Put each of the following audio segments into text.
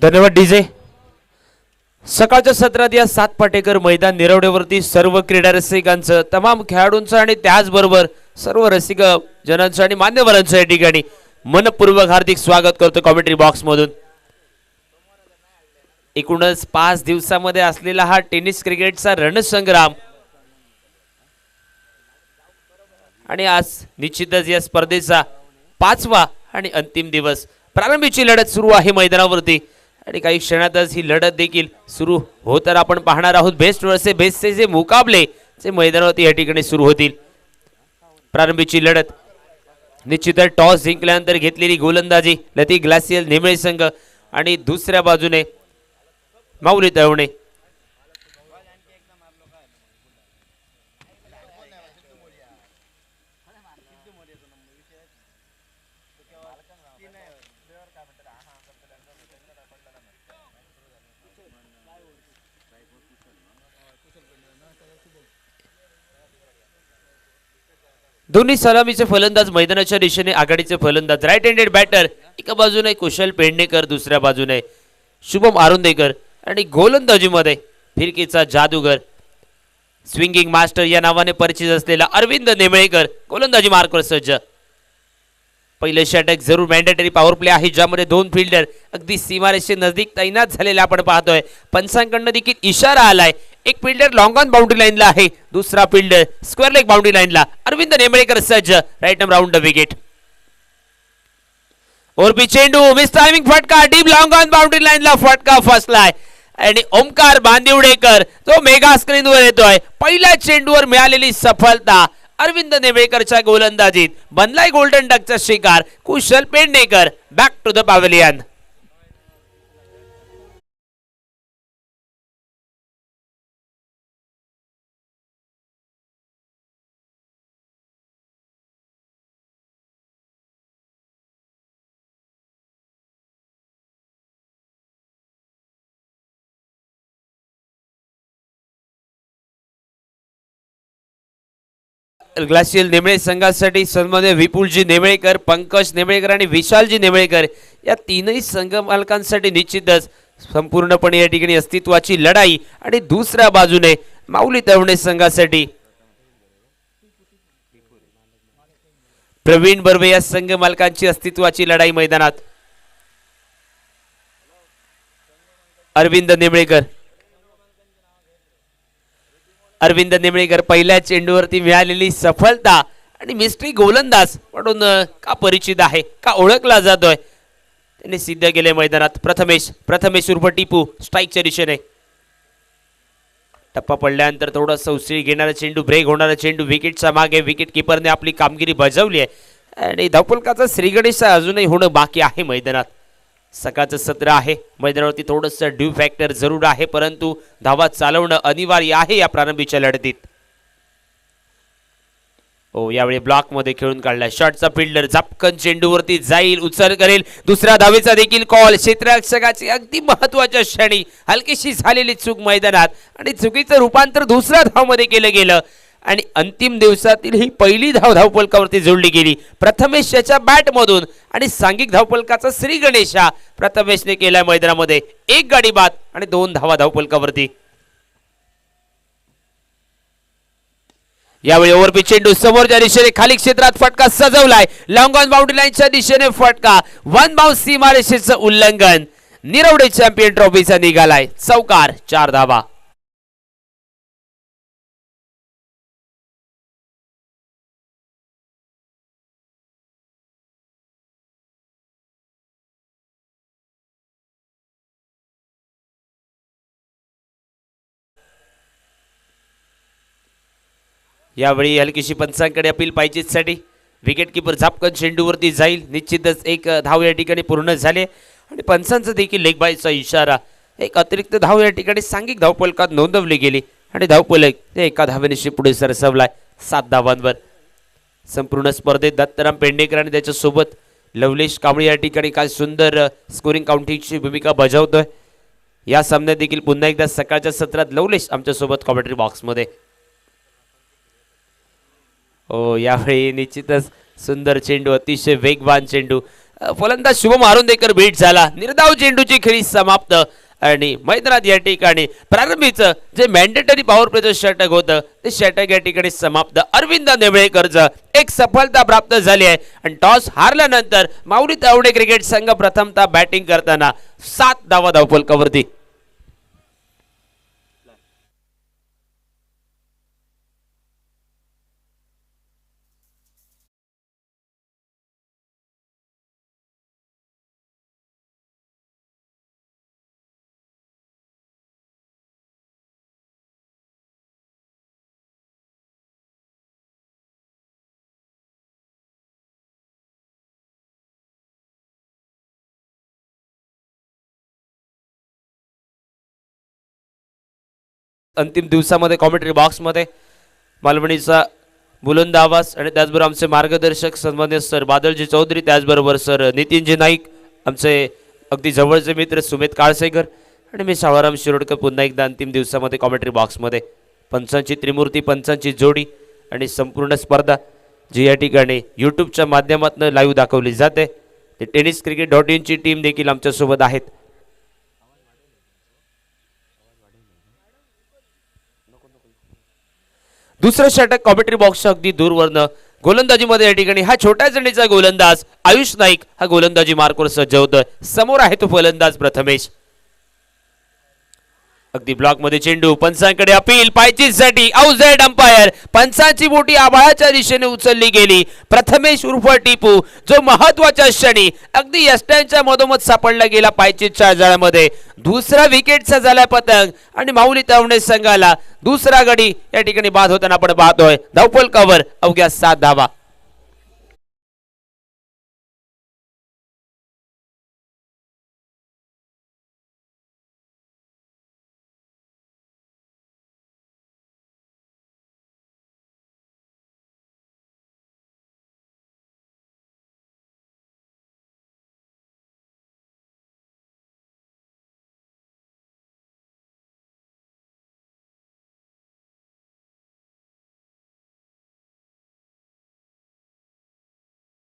धन्यवाद डीजे। सकाळच्या सत्रात या 7 पाटेकर मैदान निरवडेवरती सर्व क्रीडा रसिकांचं, तमाम खेळाडूंचं आणि त्याचबरोबर सर्व रसिक जनांचं आणि मान्यवरांचं या ठिकाणी मनपूर्वक हार्दिक स्वागत करतो कॉमेंट्री बॉक्स मधून। एकूणच 5 दिवसांमध्ये असलेला हा टेनिस क्रिकेटचा रणसंग्राम आणि आज निश्चितच या स्पर्धेचा 5वा आणि अंतिम दिवस। प्रारंभीची लढत सुरू आहे मैदानावरती आणि काही क्षणातच ही लढत देखील सुरू होताना आपण पाहणार आहोत। बेस्ट वर्सेस बेस्टचे जे मुकाबले जे मैदानावरती या ठिकाणी सुरू होतील। प्रारंभीची लढत निश्चितच टॉस जिंकल्यानंतर घेतलेली गोलंदाजी लती ग्लासियल नेमळे संघ आणि दुसऱ्या बाजूने माऊली तळवणे। दोन्ही सलामीचे फलंदाज मैदानाच्या दिशेने आघाडीचे फलंदाज राईट हँडेड बॅटर एका बाजूने कुशल पेडणेकर, दुसऱ्या बाजूने शुभम आरुंदेकर आणि गोलंदाजीमध्ये फिरकीचा जादूगर स्विंगिंग मास्टर या नावाने परिचित असलेला अरविंद नेमळेकर गोलंदाजी मार्कवर सज्ज। पहिले षटक जरूर मॅन्डेटरी पॉवर प्ले आहे ज्यामध्ये 2 फिल्डर अगदी सीमारेषे नजदीक तैनात झालेले आपण पाहतोय। पंचांकडनं देखील इशारा आलाय। एक फिल्डर लॉंग ऑन बाउंड्री लाईनला आहे, दुसरा फिल्डर स्क्वेअर लेग बाउंड्री लाईनला। अरविंद नेमळेकर सज्ज, right arm round the wicket. और चेंडू मिस टायमिंग फटका डीप लॉंग ऑन बाउंड्री लाईनला फटका फसलाय आणि ओमकार बांदिवडेकर जो मेगा स्क्रीनवर येतोय। पहिल्या चेंडूवर मिळालेली सफलता अरविंद नेमळेकरच्या गोलंदाजीत बनलाय गोल्डन डकचा शिकार Kushal Pednekar. Back to the pavilion. ग्लासियल नेमळे संघासाठी सन्माननीय विपुलजी नेमळेकर, पंकज नेमळेकर आणि विशालजी नेमळेकर या तीनही संघ मालकांसाठी निश्चितच संपूर्णपणे या ठिकाणी अस्तित्वाची लढाई आणि दुसऱ्या बाजूने माऊली तळवणे संघासाठी प्रवीण बर्वे या संघ मालकांची अस्तित्वाची लढाई मैदानात। अरविंद नेमळेकर पहिल्या चेंडूवरती मिळालेली सफलता आणि मिस्ट्री गोलंदाज म्हणून का परिचित आहे, का ओळखला जातोय त्याने सिद्ध केले मैदानात। प्रथमेश उर्फ टिपू स्ट्राईकच्या दिशेने टप्पा पडल्यानंतर थोडासा उसळी घेणारा चेंडू, ब्रेक होणारा चेंडू विकेटच्या मागे। विकेट किपरने आपली कामगिरी बजावली आहे आणि धावफलकाचा श्रीगणेश अजूनही होणं बाकी आहे मैदानात। सकाळचं सत्र आहे, मैदानावरती थोडंसं ड्यू फॅक्टर जरूर आहे परंतु धावा चालवणं अनिवार्य आहे या प्रारंभीच्या लढतीत। यावेळी ब्लॉक मध्ये खेळून काढला शॉटचा फिल्डर झपकन चेंडूवरती जाईल, उचल करेल, दुसऱ्या धावेचा देखील कॉल। क्षेत्ररक्षकाची अगदी महत्वाच्या क्षणी हलकीशी झालेली चूक मैदानात आणि चुकीचं रूपांतर दुसऱ्या धावमध्ये केलं गेलं आणि अंतिम दिवसातील ही पहिली धाव धावफलकावरती जोडली गेली प्रथमेश याच्या बॅट मधून आणि सांघिक धावफलकाचा श्री गणेश प्रथमेशने केला मैदानामध्ये। 1 गाडी बाद आणि 2 धावा धावफलकावरती। यावेळी ओव्हरपिच चेंडू समोरच्या दिशेने खाली क्षेत्रात फटका सजवलाय, लॉंग ऑन बाउंड्री लाईनच्या दिशेने फटका, 1 बाउंस सीमारेषेचं उल्लंघन। निरवडे चॅम्पियन ट्रॉफीचा निघालाय चौकार, 4 धावा। यावेळी हलकीशी पंचांकडे अपील पाहिजेसाठी विकेट किपर झापकन चेंडूवरती जाईल। निश्चितच 1 धाव या ठिकाणी पूर्ण झाले आणि पंचांचा देखील लेग बायचा इशारा। एक अतिरिक्त धाव या ठिकाणी सांघिक धावफलकात नोंदवली गेली आणि धावफलक एका धावेनिशी पुढे सरसवलाय 7 धावांवर। संपूर्ण स्पर्धेत दत्तराम पेडणेकर आणि त्याच्यासोबत लवलेश कांबळे या ठिकाणी काय सुंदर स्कोरिंग काउंटिंगची भूमिका बजावतोय। या सामन्यात देखील पुन्हा एकदा सकाळच्या सत्रात लवलेश आमच्यासोबत कॉमेंट्री बॉक्समध्ये। यावेळी निश्चितच सुंदर चेंडू, अतिशय वेगवान चेंडू फलंदाज शुभम आरुंदेकर बीट झाला. निर्धाव चेंडूची खेळी समाप्त आणि मैदानात या ठिकाणी प्रारंभीचं जे मॅन्डेटरी पॉवर प्लेचं षटक होतं ते षटक या ठिकाणी समाप्त. अरविंद नेवळेकरचं एक सफलता प्राप्त झाली आहे आणि टॉस हारल्यानंतर माऊली तावडे क्रिकेट संघ प्रथमतः बॅटिंग करताना 7 धावा धावफलकावरती. अंतिम दिवसामध्ये कॉमेंट्री बॉक्समध्ये मालवणीचा बुलंद आवाज आणि त्याचबरोबर आमचे मार्गदर्शक सन्मान्य सर बादलजी चौधरी, त्याचबरोबर सर नितीनजी नाईक, आमचे अगदी जवळचे मित्र सुमित काळसेकर आणि मी शाळाराम शिरोडकर पुन्हा एकदा अंतिम दिवसामध्ये कॉमेंट्री बॉक्समध्ये. पंचांची त्रिमूर्ती, पंचांची जोडी आणि संपूर्ण स्पर्धा जी या ठिकाणी यूट्यूबच्या माध्यमातून लाईव्ह दाखवली जाते. ते टेनिस क्रिकेट .in ची टीम देखील आमच्यासोबत आहेत. दुसरं षटक कॉमेंट्री बॉक्सच्या अगदी दूरवरनं गोलंदाजीमध्ये या ठिकाणी हा छोट्या जणीचा गोलंदाज आयुष नाईक हा गोलंदाजी मार्कवर सज्ज होतोय. समोर आहे तो फलंदाज प्रथमेश. अगदी ब्लॉक मध्ये चेंडू, पंचांकडे अपील पायचीसाठी आउटसाइड अंपायर. पंचांची बोटी आभाळाच्या दिशेने उचलली गेली. प्रथमेश उर्फ टिपू जो महत्वाच्या क्षणी अगदी यष्ट्यांच्या मधोमध सापडला गेला पायचीच्या जाळ्यामध्ये. दुसरा विकेटचा झाला पतंग आणि माऊली तावडे संघाला दुसरा गडी या ठिकाणी बाद होताना आपण पाहतोय. धावफलकावर अवघ्या 7 धावा.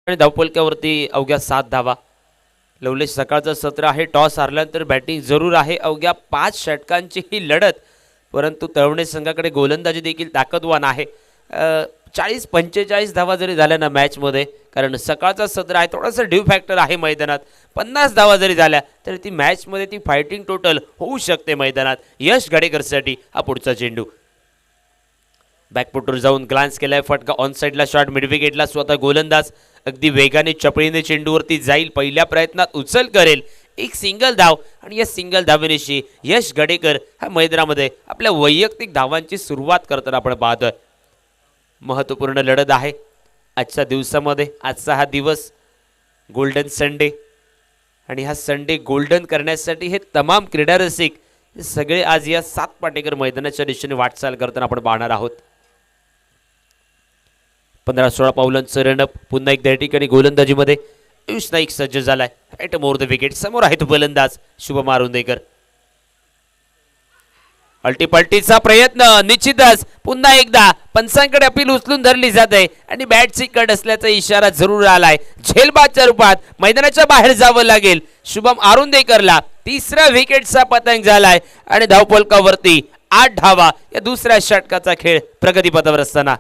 आणि धावफलकावरती अवघ्या 7 धावा. लवलेश सकाळचं सत्र आहे. टॉस हारल्यानंतर बॅटिंग जरूर आहे. अवघ्या 5 षटकांची ही लढत, परंतु तळवणे संघाकडे गोलंदाजी देखील ताकदवान आहे. 40-45 धावा जरी झाल्या ना मॅचमध्ये, कारण सकाळचा सत्र आहे, थोडासा ड्यू फॅक्टर आहे मैदानात. 50 धावा जरी झाल्या तरी ती मॅचमध्ये ती फायटिंग टोटल होऊ शकते मैदानात. यश गाडेकरसाठी हा पुढचा चेंडू. बॅकफुटवर जाऊन ग्लान्स केलाय, फटका ऑन साईडला, शॉट मिड विकेटला. स्वतः गोलंदाज अगदी वेगाने चपळीने चेंडूवरती जाईल, पहिल्या प्रयत्नात उचल करेल. एक सिंगल धाव आणि या सिंगल धावेनिशी यश गडेकर हा मैदानामध्ये आपल्या वैयक्तिक धावांची सुरुवात करताना आपण पाहतोय. महत्त्वपूर्ण लढत आहे आजच्या दिवसामध्ये. आजचा हा दिवस गोल्डन संडे आणि हा संडे गोल्डन करण्यासाठी हे तमाम क्रीडारसिक सगळे आज या 7 पाटेकर मैदानाच्या दिशेने वाटचाल करताना आपण पाहणार आहोत. 15-16 पावलांचं रनअप. पुन्हा एकदा या ठिकाणी गोलंदाजीमध्ये आयुष नाईक सज्ज झालाय. Right more the wicket. समोर आहे तो फलंदाज शुभम आरुंदेकर. अल्टीपल्टीचा प्रयत्न निश्चितच. पुन्हा एकदा पंचांकडे अपील उचलून धरली जाते आणि बॅटची कट असल्याचा इशारा जरूर आलाय. झेलबादच्या रूपात मैदानाच्या बाहेर जावं लागेल शुभम आरुंदेकरला. तिसऱ्या विकेटचा पतंग झालाय आणि धावफलकावरती 8 धावा या दुसऱ्या षटकाचा खेळ प्रगतीपथावर असताना.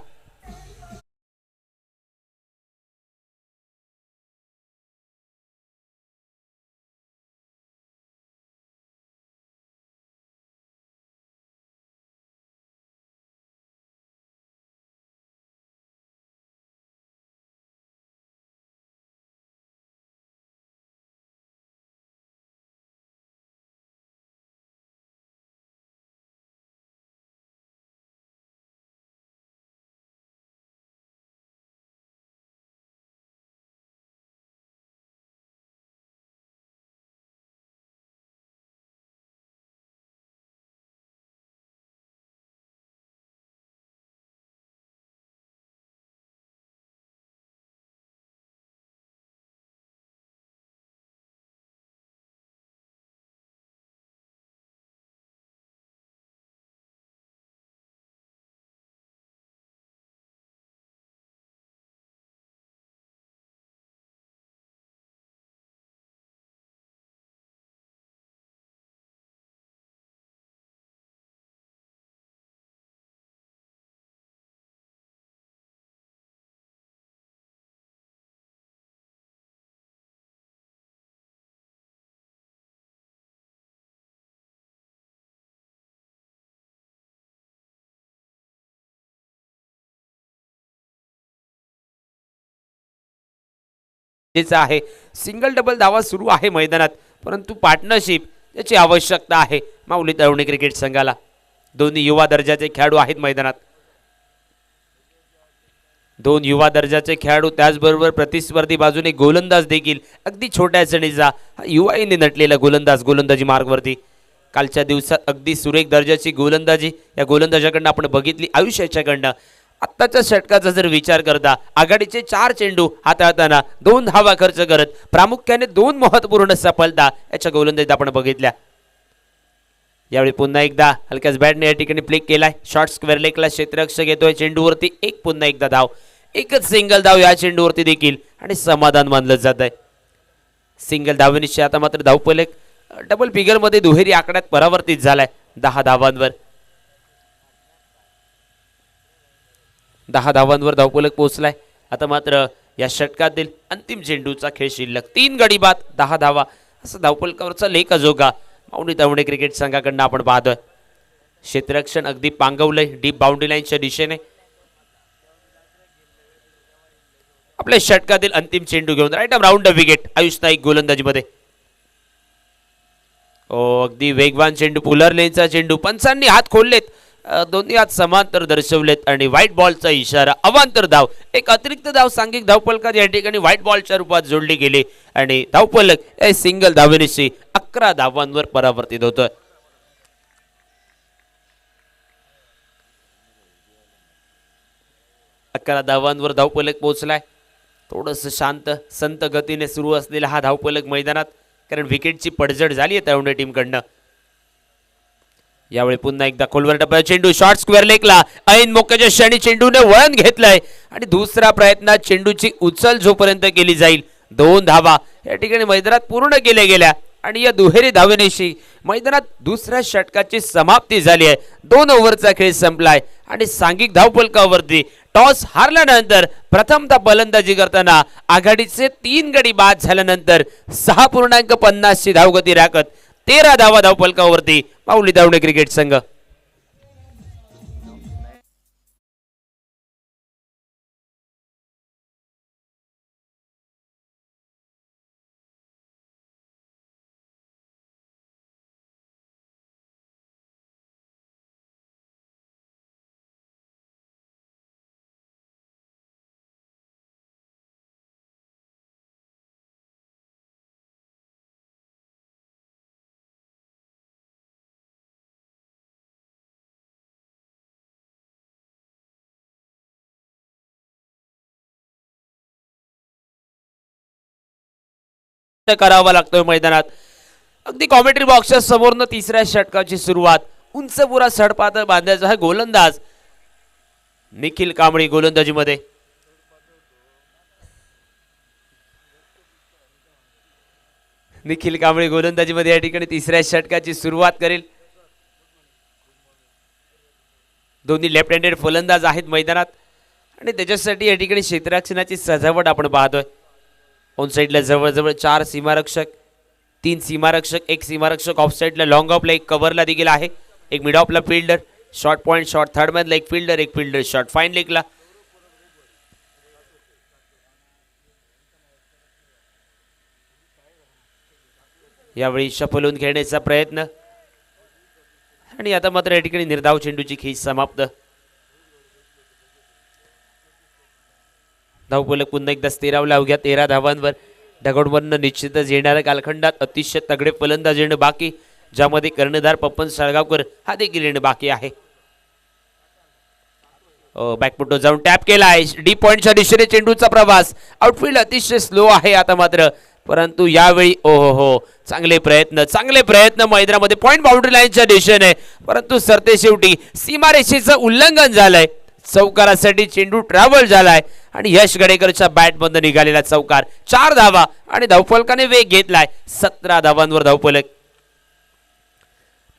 गरजेचं आहे. सिंगल डबल धावा सुरू आहे मैदानात, परंतु पार्टनरशिप याची आवश्यकता आहे माऊली तळवणे क्रिकेट संघाला. दोन्ही युवा दर्जाचे खेळाडू आहेत मैदानात. दोन युवा दर्जाचे खेळाडू, त्याचबरोबर प्रतिस्पर्धी बाजूने गोलंदाज देखील. अगदी छोट्या सणीचा युवाईने नटलेला गोलंदाज गोलंदाजी मार्गवरती. कालच्या दिवसात अगदी सुरेख दर्जाची गोलंदाजी या गोलंदाजाकडनं आपण बघितली आयुष्याच्याकडनं. आत्ताच्या षटकाचा जर विचार करता, आघाडीचे 4 चेंडू हाताळताना 2 धावा खर्च करत प्रामुख्याने 2 महत्त्वपूर्ण सफलता याच्या गोलंदाजीत आपण बघितल्या. यावेळी पुन्हा एकदा हलक्याच बॅटने या ठिकाणी प्ले केलाय. शॉर्ट स्क्वेअर लेगला क्षेत्ररक्षक येतोय चेंडूवरती. पुन्हा एकदा धाव, एकच सिंगल धाव या चेंडूवरती देखील आणि समाधान मानलं जात आहे. सिंगल धावेनिशी आता मात्र धावफलक डबल फिगर मध्ये दुहेरी आकड्यात परावर्तित झालाय. 10 धावांवर 10 धावांवर धावफलक पोहोचलाय. आता मात्र या षटकातील अंतिम चेंडूचा खेळ शिल्लक. 3 गडी बाद 10 धावा असं धावफलकावरचा लेख जोगा माऊली तळवणे क्रिकेट संघाकडनं आपण पाहतोय. क्षेत्ररक्षण अगदी पांगवलंय डीप बाउंड्री लाईनच्या दिशेने. आपल्या षटकातील अंतिम चेंडू घेऊन right round the wicket Ayush Naik गोलंदाजीमध्ये. अगदी वेगवान चेंडू, पुलर लेनचा चेंडू. पंचांनी हात खोललेत, दोन्ही हात समांतर दर्शवलेत आणि व्हाईट बॉलचा इशारा. अवांतर धाव, एक अतिरिक्त धाव सांघिक धावफलकात या ठिकाणी व्हाईट बॉलच्या रूपात जोडली गेली आणि धावफलक सिंगल धावेनिशी 11 धावांवर परावर्तित होतोय. अकरा धावांवर धावफलक पोहोचलाय. थोडंसं शांत संत गतीने सुरू असलेला हा धावफलक मैदानात, कारण विकेटची पडझड झाली आहे तळवणे टीमकडनं. यावेळी पुन्हा एकदा खोलवर टप्प्यावर चेंडू शॉर्ट स्क्वेअर लेगला ऐन मोक्याच्या क्षणी चेंडूने वळण घेतलंय आणि दुसऱ्या प्रयत्नात चेंडूची उचल जोपर्यंत केली जाईल 2 धावा या ठिकाणी मैदानात पूर्ण केल्या गेल्या आणि या दुहेरी धावेनिशी मैदानात दुसऱ्या षटकाची समाप्ती झाली आहे. 2 ओव्हरचा खेळ संपलाय आणि सांघिक धावफलकावरती टॉस हारल्यानंतर प्रथमतः फलंदाजी करताना आघाडीचे 3 गडी बाद झाल्यानंतर 6.50 ची धावगती राखत 13 धावा धावफलकावरती माऊली तळवणे क्रिकेट संघ. करावा लागतोय मैदानात. अगदी कॉमेंट्री बॉक्सच्या समोरनं तिसऱ्या षटकाची सुरुवात. उंच पुरा सडपातळ बांधायचा हा गोलंदाज निखिल कांबळी गोलंदाजीमध्ये. निखिल कांबळी गोलंदाजीमध्ये या ठिकाणी तिसऱ्या षटकाची सुरुवात करेल. दोन्ही लेफ्ट हँडेड फलंदाज आहेत मैदानात आणि त्याच्यासाठी या ठिकाणी क्षेत्ररक्षणाची सजावट आपण पाहतोय. ऑन साईडला जवळजवळ 4 सीमारक्षक, 3 सीमारक्षक, 1 सीमारक्षक ऑफ साईडला लॉंग ऑफला, 1 कव्हरला देखील आहे, 1 मिड ऑफला fielder, short point short third मधला 1 फिल्डर, 1 फिल्डर शॉर्ट फाईन लेगला. यावेळी शफलून खेळण्याचा प्रयत्न आणि आता मात्र या ठिकाणी निर्धाव चेंडूची खेच समाप्त. धावफलक पुन्हा एकदा 13 अवघ्या 13 धावांवर. ढगोडवरनं निश्चितच येणाऱ्या कालखंडात अतिशय तगडे फलंदाज येणं बाकी, ज्यामध्ये कर्णधार पप्पन साळगावकर हा देखील येणं बाकी आहे. बॅकफुटो जाऊन टॅप केलाय. डी पॉइंटच्या दिशेने चेंडूचा प्रवास. आउटफील्ड अतिशय स्लो आहे आता मात्र, परंतु यावेळी चांगले प्रयत्न मैदानामध्ये पॉइंट बाउंड्री लाईनच्या दिशेने, परंतु सरते शेवटी सीमारेषेचं उल्लंघन झालंय. चौकारासाठी चेंडू ट्रॅव्हल झालाय आणि यश गडेकरच्या बॅटमधून निघालेला चौकार. 4 धावा आणि धावफलकाने वेग घेतलाय. 17 धावांवर धावफलक.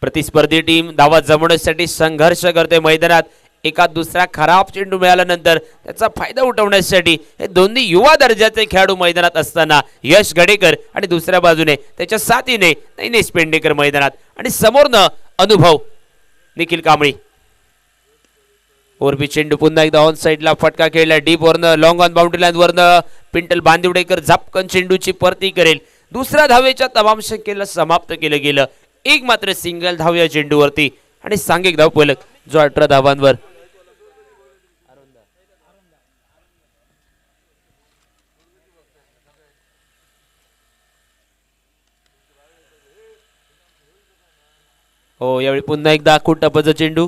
प्रतिस्पर्धी टीम धावा जमवण्यासाठी संघर्ष करते मैदानात. एका दुसरा खराब चेंडू मिळाल्यानंतर त्याचा फायदा उठवण्यासाठी हे दोन्ही युवा दर्जाचे खेळाडू मैदानात असताना यश गडेकर आणि दुसऱ्या बाजूने त्याच्या साथीने नैनेश पेंडेकर मैदानात आणि समोरनं अनुभव निखिल कांबळी. ओरबी चेंडू पुन्हा एकदा ऑन साइडला फटका खेळला डीप वरनं लॉंग ऑन बाउंड्री लाईन वरनं पिंटल बांदिवडेकर झपकन चेंडूची परती करेल. दुसऱ्या धावेच्या तमाम शक्यला समाप्त केलं गेलं. एक मात्र सिंगल धाव या चेंडूवरती आणि सांघिक धाव फलक जो 18 धावांवर. हो यावेळी पुन्हा एकदा आखूड टपाचा चेंडू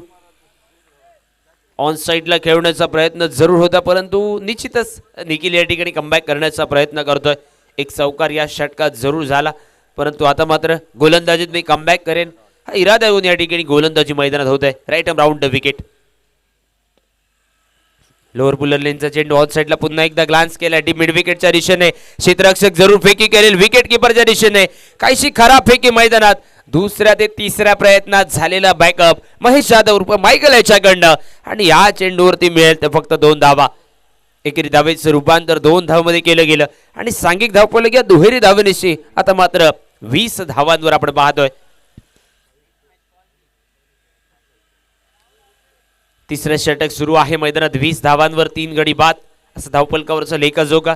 ऑन साइडला खेळवण्याचा प्रयत्न जरूर होता परंतु निश्चितच निखिल या ठिकाणी कमबॅक करण्याचा प्रयत्न करतोय. एक चौकार या षटकात जरूर झाला परंतु आता मात्र गोलंदाजीत मी कमबॅक करेन हा इरादा येऊन या ठिकाणी गोलंदाजी मैदानात होत आहे. Right arm round the wicket. Lower पुलर लेनचा चेंडू ऑन साइडला पुन्हा एकदा ग्लान्स केला डीप मिड विकेटच्या दिशेने क्षेत्ररक्षक जरूर फेकी करेल. विकेट किपरच्या दिशेने काहीशी खराब फेकी मैदानात. दुसऱ्या ते तिसऱ्या प्रयत्नात झालेला बॅकअप महेश जाधव उर्फ मायकल याच्याकडनं आणि या चेंडूवरती मिळेल तर फक्त 2 धावा. एकेरी धावेचं रूपांतर 2 धावांमध्ये केलं गेलं आणि सांघिक धावफलक या दुहेरी धावेनिशी आता मात्र 20 धावांवर आपण पाहतोय. तिसरं षटक सुरू आहे मैदानात 20 धावांवर 3 गडी बाद असं धावफलकावरचा लेखाजोखा.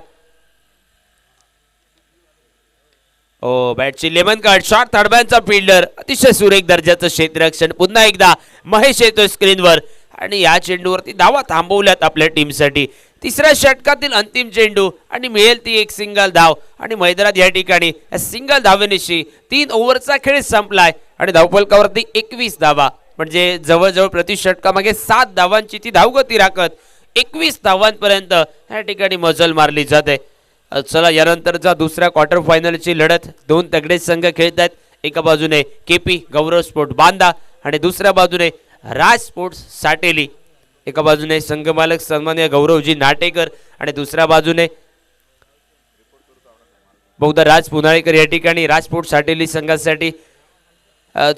ओ बॅटची लेमन कार्ड शॉट थर्डमॅनचा फिल्डर अतिशय सुरेख दर्जाचं क्षेत्ररक्षण. पुन्हा एकदा महेश येतोय स्क्रीनवर आणि या चेंडूवरती धावा थांबवल्यात आपल्या टीमसाठी. तिसऱ्या षटकातील अंतिम चेंडू आणि मिळेल ती एक सिंगल धाव आणि मैदानात या ठिकाणी सिंगल धावेनिशी 3 ओव्हरचा खेळ संपलाय आणि धावफलकावरती 21 धावा म्हणजे जवळजवळ प्रति षटकामागे 7 धावांची ती धावगती राखत 21 धावांपर्यंत या ठिकाणी मजल मारली जाते. चला यानंतरचा दुसऱ्या क्वार्टर फायनलची लढत 2 तगडे संघ खेळत आहेत. एका बाजूने केपी गौरव स्पोर्ट बांदा आणि दुसऱ्या बाजूने राज स्पोर्ट्स साटेली. एका बाजूने संघमालक सन्मान्य गौरवजी नाटेकर आणि दुसऱ्या बाजूने बहुधा राज पुनाळेकर या ठिकाणी राज स्पोर्ट्स साटेली संघासाठी.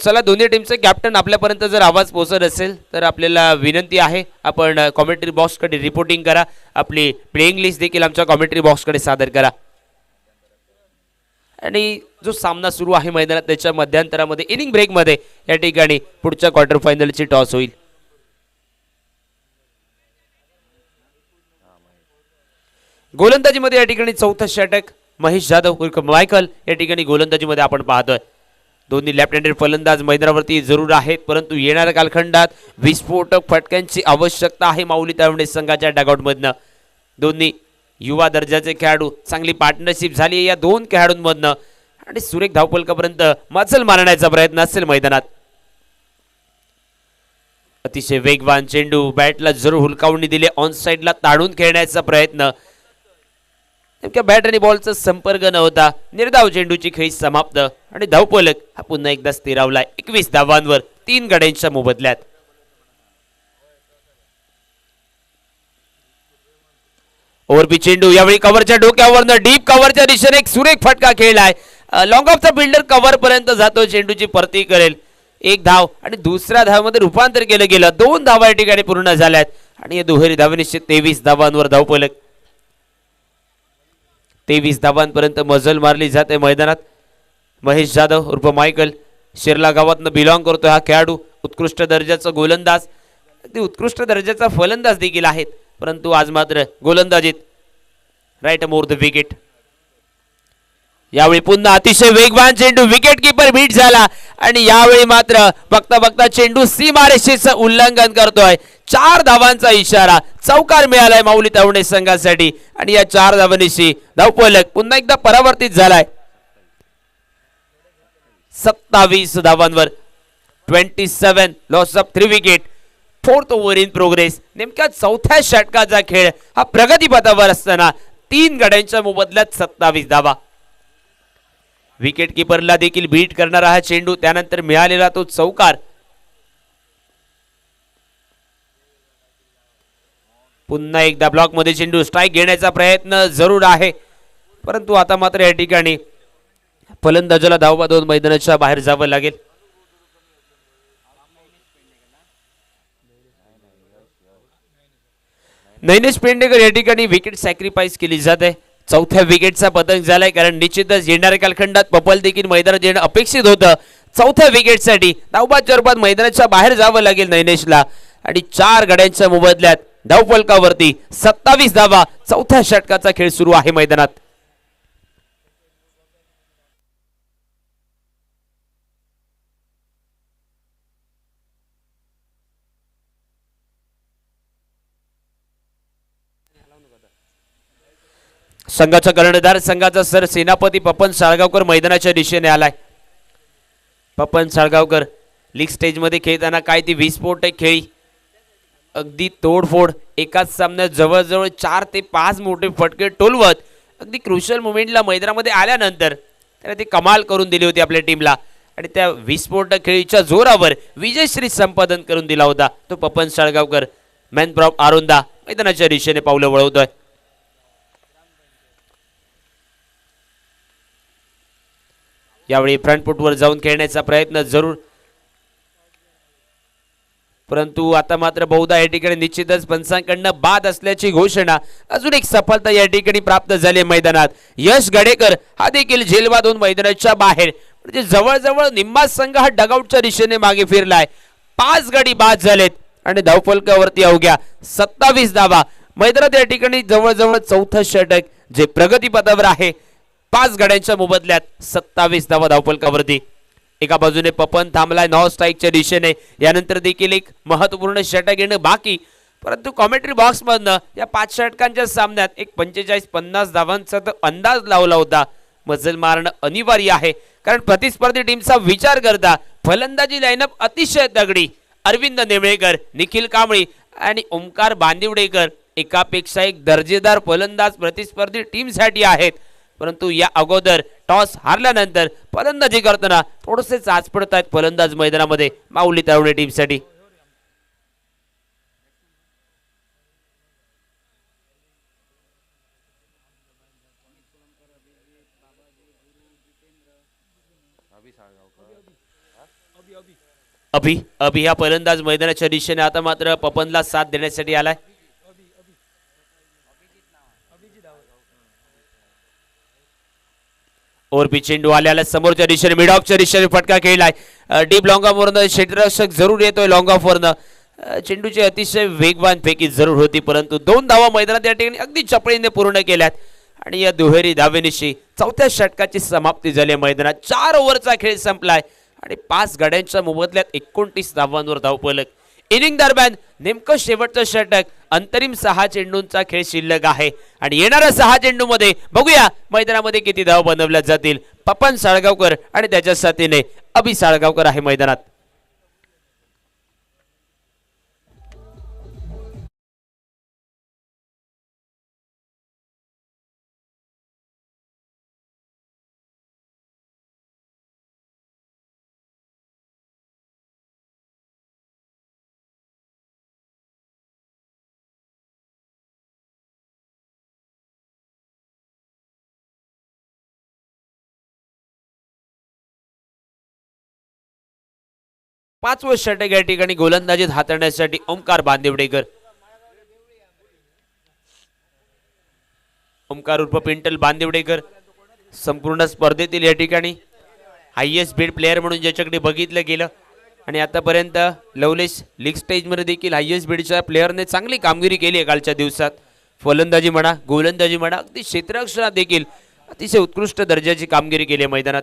चला दोन्ही टीमचे कॅप्टन आपल्यापर्यंत जर आवाज पोहोचत असेल तर आपल्याला विनंती आहे आपण कॉमेंट्री बॉक्सकडे रिपोर्टिंग करा. आपली प्लेइंग लिस्ट देखील आमच्या कॉमेंट्री बॉक्सकडे सादर करा. आणि जो सामना सुरू आहे मैदानात त्याच्या मध्यंतरामध्ये इनिंग ब्रेकमध्ये या ठिकाणी पुढच्या क्वार्टर फायनलची टॉस होईल. गोलंदाजीमध्ये या ठिकाणी चौथा षटक महेश जाधव उर्फ मायकल या ठिकाणी गोलंदाजीमध्ये आपण पाहतोय. दोन्ही लेफ्ट हँडेड फलंदाज मैदानावरती जरूर आहेत परंतु येणाऱ्या कालखंडात विस्फोटक फटक्यांची आवश्यकता आहे माऊली तावडे संघाच्या डगआउटमधनं. दोन्ही युवा दर्जाचे खेळाडू चांगली पार्टनरशिप झाली आहे या 2 खेळाडूंमधनं आणि सुरेख धावफलकापर्यंत मजल मारण्याचा प्रयत्न असेल मैदानात. अतिशय वेगवान चेंडू बॅटला जरूर हुलकावणी दिले ऑन साइडला ताडून खेळण्याचा प्रयत्न. नेमक्या बॅट आणि बॉलचा संपर्क नव्हता. निर्धाव चेंडूची खेळी समाप्त आणि धावफलक हा पुन्हा एकदा स्थिरावलाय 21 धावांवर 3 गड्यांच्या मोबदल्यात. ओव्हरपी चेंडू यावेळी कव्हरच्या डोक्यावरनं डीप कव्हरच्या दिशेने एक सुरेख फटका खेळलाय. लॉंग ऑफचा फिल्डर कव्हर पर्यंत जातो चेंडूची परती करेल. 1 धाव आणि दुसऱ्या धावामध्ये रूपांतर केलं गेलं. 2 धावा या ठिकाणी पूर्ण झाल्यात आणि या दुहेरी धावेनिशी 23 धावांवर धावफलक. 23 धावांपर्यंत मजल मारली जाते मैदानात. महेश जाधव उर्फ मायकल शिरला गावातनं बिलॉंग करतो हा खेळाडू. उत्कृष्ट दर्जाचा गोलंदाज अगदी उत्कृष्ट दर्जाचा फलंदाज देखील आहेत परंतु आज मात्र गोलंदाजीत राईट मोर द विकेट. यावेळी पुन्हा अतिशय वेगवान चेंडू विकेट किपर बीट झाला आणि यावेळी मात्र बघता बघता चेंडू सीमारेषेचं उल्लंघन करतोय. 4 धावांचा इशारा चौकार मिळालाय माऊली तावडे संघासाठी आणि या 4 धावांनिशी धावफलक पुन्हा एकदा परावर्तित झालाय 27 धावांवर. 27 loss of 3 wicket. 4th over in progress. नेमक्या चौथ्या षटकाचा खेळ हा प्रगतीपथावर असताना 3 गड्यांच्या मोबदल्यात 27 धावा. विकेट किपरला देखील बीट करणारा हा चेंडू त्यानंतर मिळालेला तो चौकार. पुन्हा एकदा ब्लॉक मध्ये चेंडू स्ट्राइक घेण्याचा प्रयत्न जरूर आहे परंतु आता मात्र या ठिकाणी फलंदाजाला धावबाद मैदानाच्या बाहेर जावं लागेल. नैनेश पेंडेकर या ठिकाणी विकेट सॅक्रिफाईस केली जाते. चौथ्या विकेटचा पतंग झालाय कारण निश्चितच येणाऱ्या कालखंडात पपल देखील मैदानात येणं अपेक्षित होतं. चौथ्या विकेटसाठी धावबाद स्वरूपात मैदानाच्या बाहेर जावं लागेल नैनेशला आणि 4 गड्यांच्या मोबदल्यात धावफलकावरती 27 धावा. चौथ्या षटकाचा खेळ सुरू आहे मैदानात. संघाचा कर्णधार संघाचा सर सेनापती पपन साळगावकर मैदानाच्या दिशेने आलाय. पपन साळगावकर लीग स्टेज मध्ये खेळताना काय ती विस्फोटक खेळी, अगदी तोडफोड, एकाच सामन्यात जवळजवळ 4 ते 5 मोठे फटके टोलवत अगदी क्रुशियल मोमेंटला मैदानामध्ये आल्यानंतर त्याने ती कमाल करून दिली होती आपल्या टीमला आणि त्या विस्फोटक खेळीच्या जोरावर विजयश्री संपादन करून दिला होता तो पपन साळगावकर. मॅन प्रॉप आरुंदा मैदानाच्या दिशेने पावलं वळवतोय. यावेळी फ्रंट फुटवर जाऊन खेळण्याचा प्रयत्न जरूर, परंतु आता मात्र बहुधा या ठिकाणी निश्चितच पंचांकडनं बाद असल्याची घोषणा. अजून एक सफलता या ठिकाणी प्राप्त झाली मैदानात. यश गडेकर हा देखील झेलबाद होऊन मैदानाच्या बाहेर, म्हणजे जवळजवळ निम्मा संघ हा डगआउटच्या दिशेने मागे फिरलाय. 5 गडी बाद झालेत आणि धावफलकावरती अवघ्या 27 धावा. मैदानात या ठिकाणी जवळजवळ चौथं षटक जे प्रगतीपथावर आहे. 5 गड्यांच्या मोबदल्यात 27 धावा धावफलकावरती. एका बाजूने पपन थांबलाय नॉन स्ट्राईकच्या दिशेने. यानंतर देखील एक महत्वपूर्ण षटक येणं बाकी, परंतु कॉमेंट्री बॉक्स मधनं या 5 षटकांच्या सामन्यात एक 45-50 धावांचा अंदाज लावला होता. मजल मारणं अनिवार्य आहे, कारण प्रतिस्पर्धी टीमचा विचार करता फलंदाजी लाईनअप अतिशय तगडी. अरविंद नेमळेकर, निखिल कांबळी आणि ओमकार बांदिवडेकर एकापेक्षा एक दर्जेदार फलंदाज प्रतिस्पर्धी टीमसाठी आहेत. परंतु या अगोदर टॉस हारल्यानंतर फलंदाजी करताना थोडेसे चाच पडत आहेत फलंदाज मैदानामध्ये माऊली तरुणी टीमसाठी. अभि हा फलंदाज मैदानाच्या दिशेने आता मात्र पपनला साथ देण्यासाठी आलाय. ओरपी चेंडू आल्याला समोरच्या दिशेने मिडऑफच्या दिशेने फटका खेळलाय. डीप लॉंग ऑफ वरनं क्षेत्ररक्षक जरूर येतोय. लॉंग ऑफ वरनं चेंडूची अतिशय वेगवान फेकी जरूर होती, परंतु 2 धावा मैदानात या ठिकाणी अगदी चपळीने पूर्ण केल्यात आणि या दुहेरी धावेनिशी चौथ्या षटकाची समाप्ती झाली. मैदानात 4 ओव्हरचा खेळ संपलाय आणि 5 गड्यांच्या मोबदल्यात 29 धावांवर धावफलक. इनिंग दरम्यान नेमकं शेवटचं षटक, अंतरिम 6 चेंडूंचा खेळ शिल्लक आहे आणि येणाऱ्या 6 चेंडूमध्ये बघूया मैदानामध्ये किती धावा बनवल्या जातील. पपन साळगावकर आणि त्याच्या साथीने अभि साळगावकर आहे मैदानात. पाचवं षटक या ठिकाणी गोलंदाजीत हाताळण्यासाठी ओमकार बांदिवडेकर. ओमकार उर्फ पिंटल बांदिवडेकर संपूर्ण स्पर्धेतील या ठिकाणी हायएस्ट बीड प्लेयर म्हणून ज्याच्याकडे बघितलं गेलं आणि आतापर्यंत लवलेश लीग स्टेजमध्ये देखील हायएस्ट बीडच्या प्लेयरने चांगली कामगिरी केली आहे कालच्या दिवसात. फलंदाजी म्हणा, गोलंदाजी म्हणा, अगदी क्षेत्ररक्षणात देखील अतिशय उत्कृष्ट दर्जाची कामगिरी केली आहे मैदानात.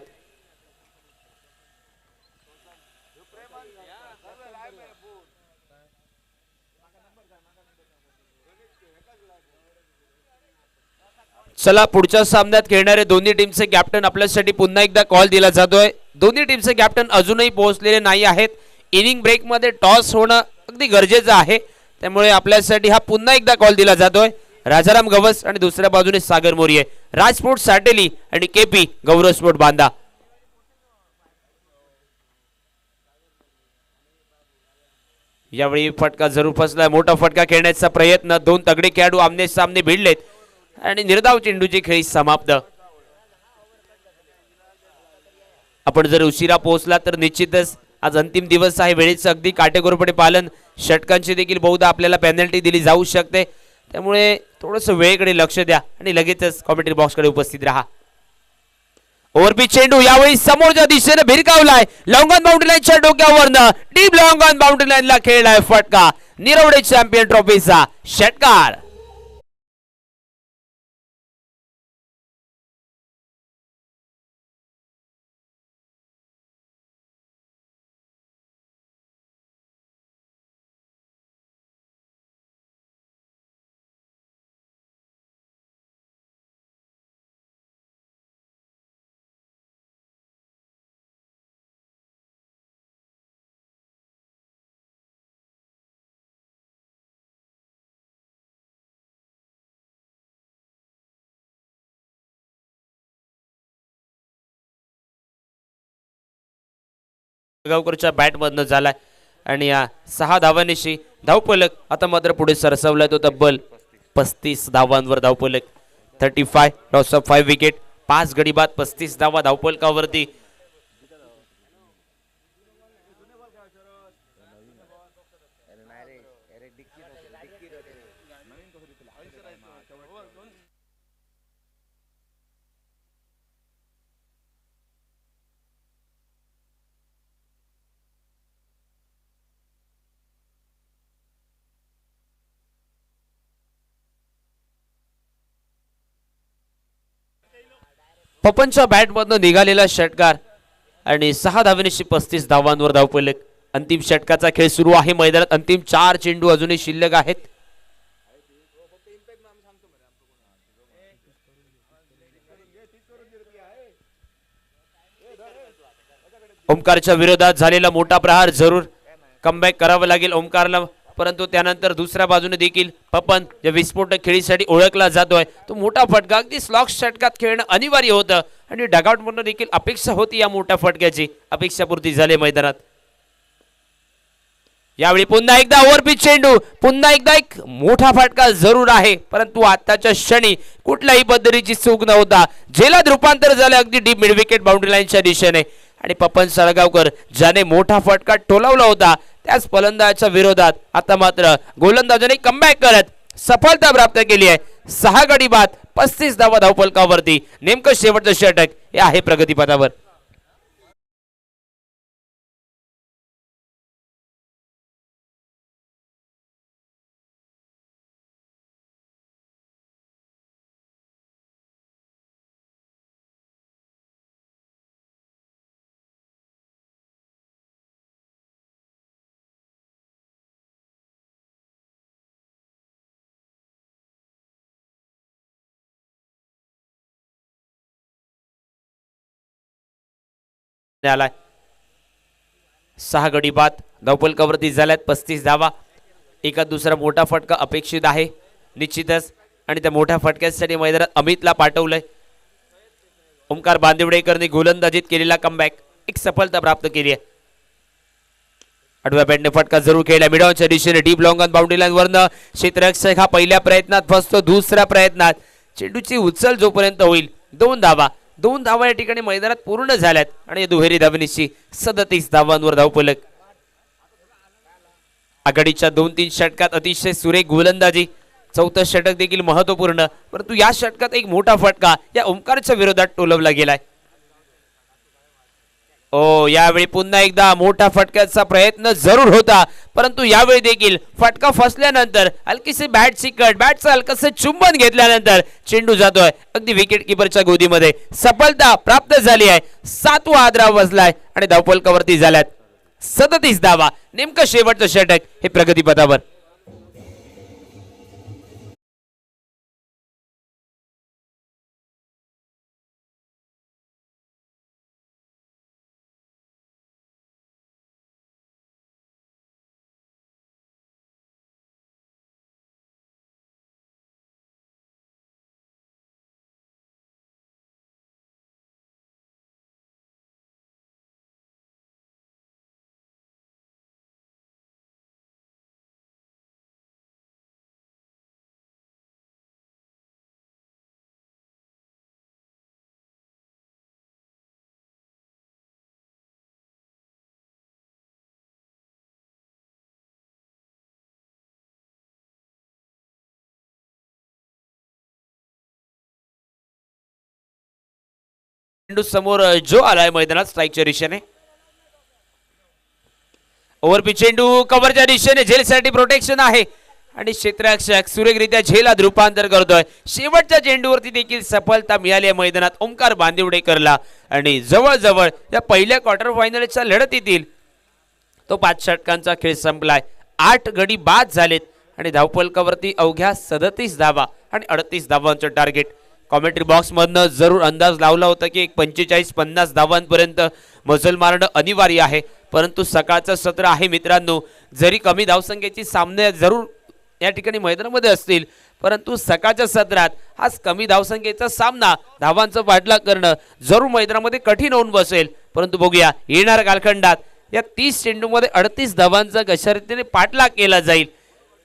चला पुढच्या सामन्यात खेळणारे दोन्ही टीमचे कॅप्टन आपल्यासाठी पुन्हा एकदा कॉल दिला जातोय. दोन्ही टीमचे कॅप्टन अजूनही पोहोचलेले नाही आहेत. इनिंग ब्रेक मध्ये टॉस होणं अगदी गरजेचं आहे, त्यामुळे आपल्यासाठी हा पुन्हा एकदा कॉल दिला जातोय. राजाराम गवस आणि दुसऱ्या बाजूने सागर मोरिये, राजस्पोर्ट साटेली आणि केपी गौरव स्पोर्ट बांदा. यावेळी फटका जरूर फसला. मोठा फटका खेळण्याचा प्रयत्न, 2 तगडे खेळाडू आमने सामने भिडलेत आणि निर्धाव चेंडूची खेळी समाप्त. आपण जर उशिरा पोहोचला तर निश्चितच आज अंतिम दिवस आहे. वेळेचं अगदी काटेकोरपणे पालन, षटकांची देखील बहुधा आपल्याला पेनल्टी दिली जाऊ शकते, त्यामुळे थोडंसं वेळेकडे लक्ष द्या आणि लगेचच कॉमेंट्री बॉक्सकडे उपस्थित राहा. ओव्हरपिच चेंडू यावेळी समोरच्या दिशेने भिरकावलाय. लॉंग ऑन बाउंड्री लाईनच्या डोक्यावरनं डीप लॉंग ऑन बाउंड्री लाईनला खेळलाय फटका. निरवडे चॅम्पियन ट्रॉफीचा षटकार. गावकरच्या बॅट मधनं झालाय आणि या 6 धावांनिशी धावफलक आता मात्र पुढे सरसवलाय तो तब्बल 35 धावांवर धावफलक. 35 लॉस ऑफ 5 विकेट, 5 गडी बाद, 35 धावा धावफलकावरती. पपनच्या बॅट मधनं निघालेला षटकार आणि 6 धावांनिशी 35 धावांवर धावफलक. अंतिम षटकाचा खेळ सुरू आहे मैदानात. अंतिम 4 चेंडू अजूनही शिल्लक आहेत. ओमकारच्या विरोधात झालेला मोठा प्रहार, जरूर कमबॅक करावं लागेल ओमकारला, परंतु त्यानंतर दुसऱ्या बाजूने देखील पपन या विस्फोटक खेळीसाठी ओळखला जातोय तो मोठा फटका अगदी स्लॉग षटकात खेळणं अनिवार्य होतं आणि डगआउट म्हणून देखील अपेक्षा होती या मोठ्या फटक्याची. अपेक्षापूर्ती झाली मैदानात. यावेळी पुन्हा एकदा ओव्हरपिच चेंडू, पुन्हा एकदा एक मोठा फटका जरूर आहे, परंतु आताच्या क्षणी कुठल्याही पद्धतीची चूक नव्हता. झेलात रूपांतर झाले अगदी डीप मिड विकेट बाउंड्री लाईनच्या दिशेने आणि पपन सळगावकर ज्याने मोठा फटका टोलावला होता त्याच फलंदाजाच्या विरोधात आता मात्र गोलंदाजाने कमबॅक करत सफलता प्राप्त केली आहे. 6 गडी बाद, 35 धावा धावफलकावरती. नेमकं शेवटचं षटक हे आहे प्रगतीपथावर. आलाय 6 गडी बाद धावफलकावरती झाल्यात 35 धावा. एका दुसरा मोठा फटका अपेक्षित आहे निश्चितच आणि त्या मोठ्या फटक्यासाठी मैदानात अमितला पाठवलंय. ओमकार बांदिवडेकरने गोलंदाजीत केलेला कमबॅक एक सफलता प्राप्त केली आहे. आडव्या बॅटने फटका जरूर खेळला मिडॉनच्या दिशेने deep long on boundary line वरनं. क्षेत्ररक्षक हा पहिल्या प्रयत्नात फसतो. दुसऱ्या प्रयत्नात चेंडूची उचल जोपर्यंत होईल 2 धावा. 2 धावा या ठिकाणी मैदानात पूर्ण झाल्यात आणि दुहेरी धावनिशी 37 धावांवर धावफलक. आघाडीच्या 2-3 षटकात अतिशय सुरेख गोलंदाजी. 4थं षटक देखील महत्वपूर्ण, परंतु या षटकात एक मोठा फटका या ओमकारच्या विरोधात टोलवला गेलाय. यावेळी पुन्हा एकदा मोठा फटक्याचा प्रयत्न जरूर होता, परंतु यावेळी देखील फटका फसल्यानंतर हलकीशी बॅटची कट, बॅटचं हलकसे चुंबन घेतल्यानंतर चेंडू जातोय अगदी विकेट किपरच्या गोदीमध्ये. सफलता प्राप्त झाली आहे. 7वा आदरा बसलाय आणि धावफलकावरती झाल्यात 37 धावा. नेमकं शेवटचं षटक हे प्रगतीपथावर. चेंडू समोर जो आलाय मैदानात स्ट्राईकच्या दिशेने. ओव्हरपिच चेंडू कव्हरच्या दिशेने झेलसाठी प्रोटेक्शन आहे आणि क्षेत्ररक्षक सुरेखरित्या झेलात रूपांतर करतोय. शेवटच्या चेंडूवरती देखील सफलता मिळाली आहे मैदानात ओंकार बांदिवडेकरला आणि जवळजवळ या पहिल्या क्वार्टर फायनलच्या लढतीतील तो 5 षटकांचा खेळ संपलाय. 8 गडी बाद झालेत आणि धावफलकावरती अवघ्या 37 धावा आणि 38 धावांचं टार्गेट. कॉमेंट्री बॉक्स मधनं जरूर अंदाज लावला होता की एक 45-50 धावांपर्यंत मजल मारणं अनिवार्य आहे, परंतु सकाळचं सत्र आहे मित्रांनो. जरी कमी धावसंख्येची सामने जरूर या ठिकाणी मैदानामध्ये असतील, परंतु सकाळच्या सत्रात हाच कमी धावसंख्येचा सामना धावांचं पाठलाग करणं जरूर मैदानामध्ये कठीण होऊन बसेल. परंतु बघूया येणाऱ्या कालखंडात या 30 चेंडूमध्ये 38 धावांचा कशा रीतीने पाठलाग केला जाईल.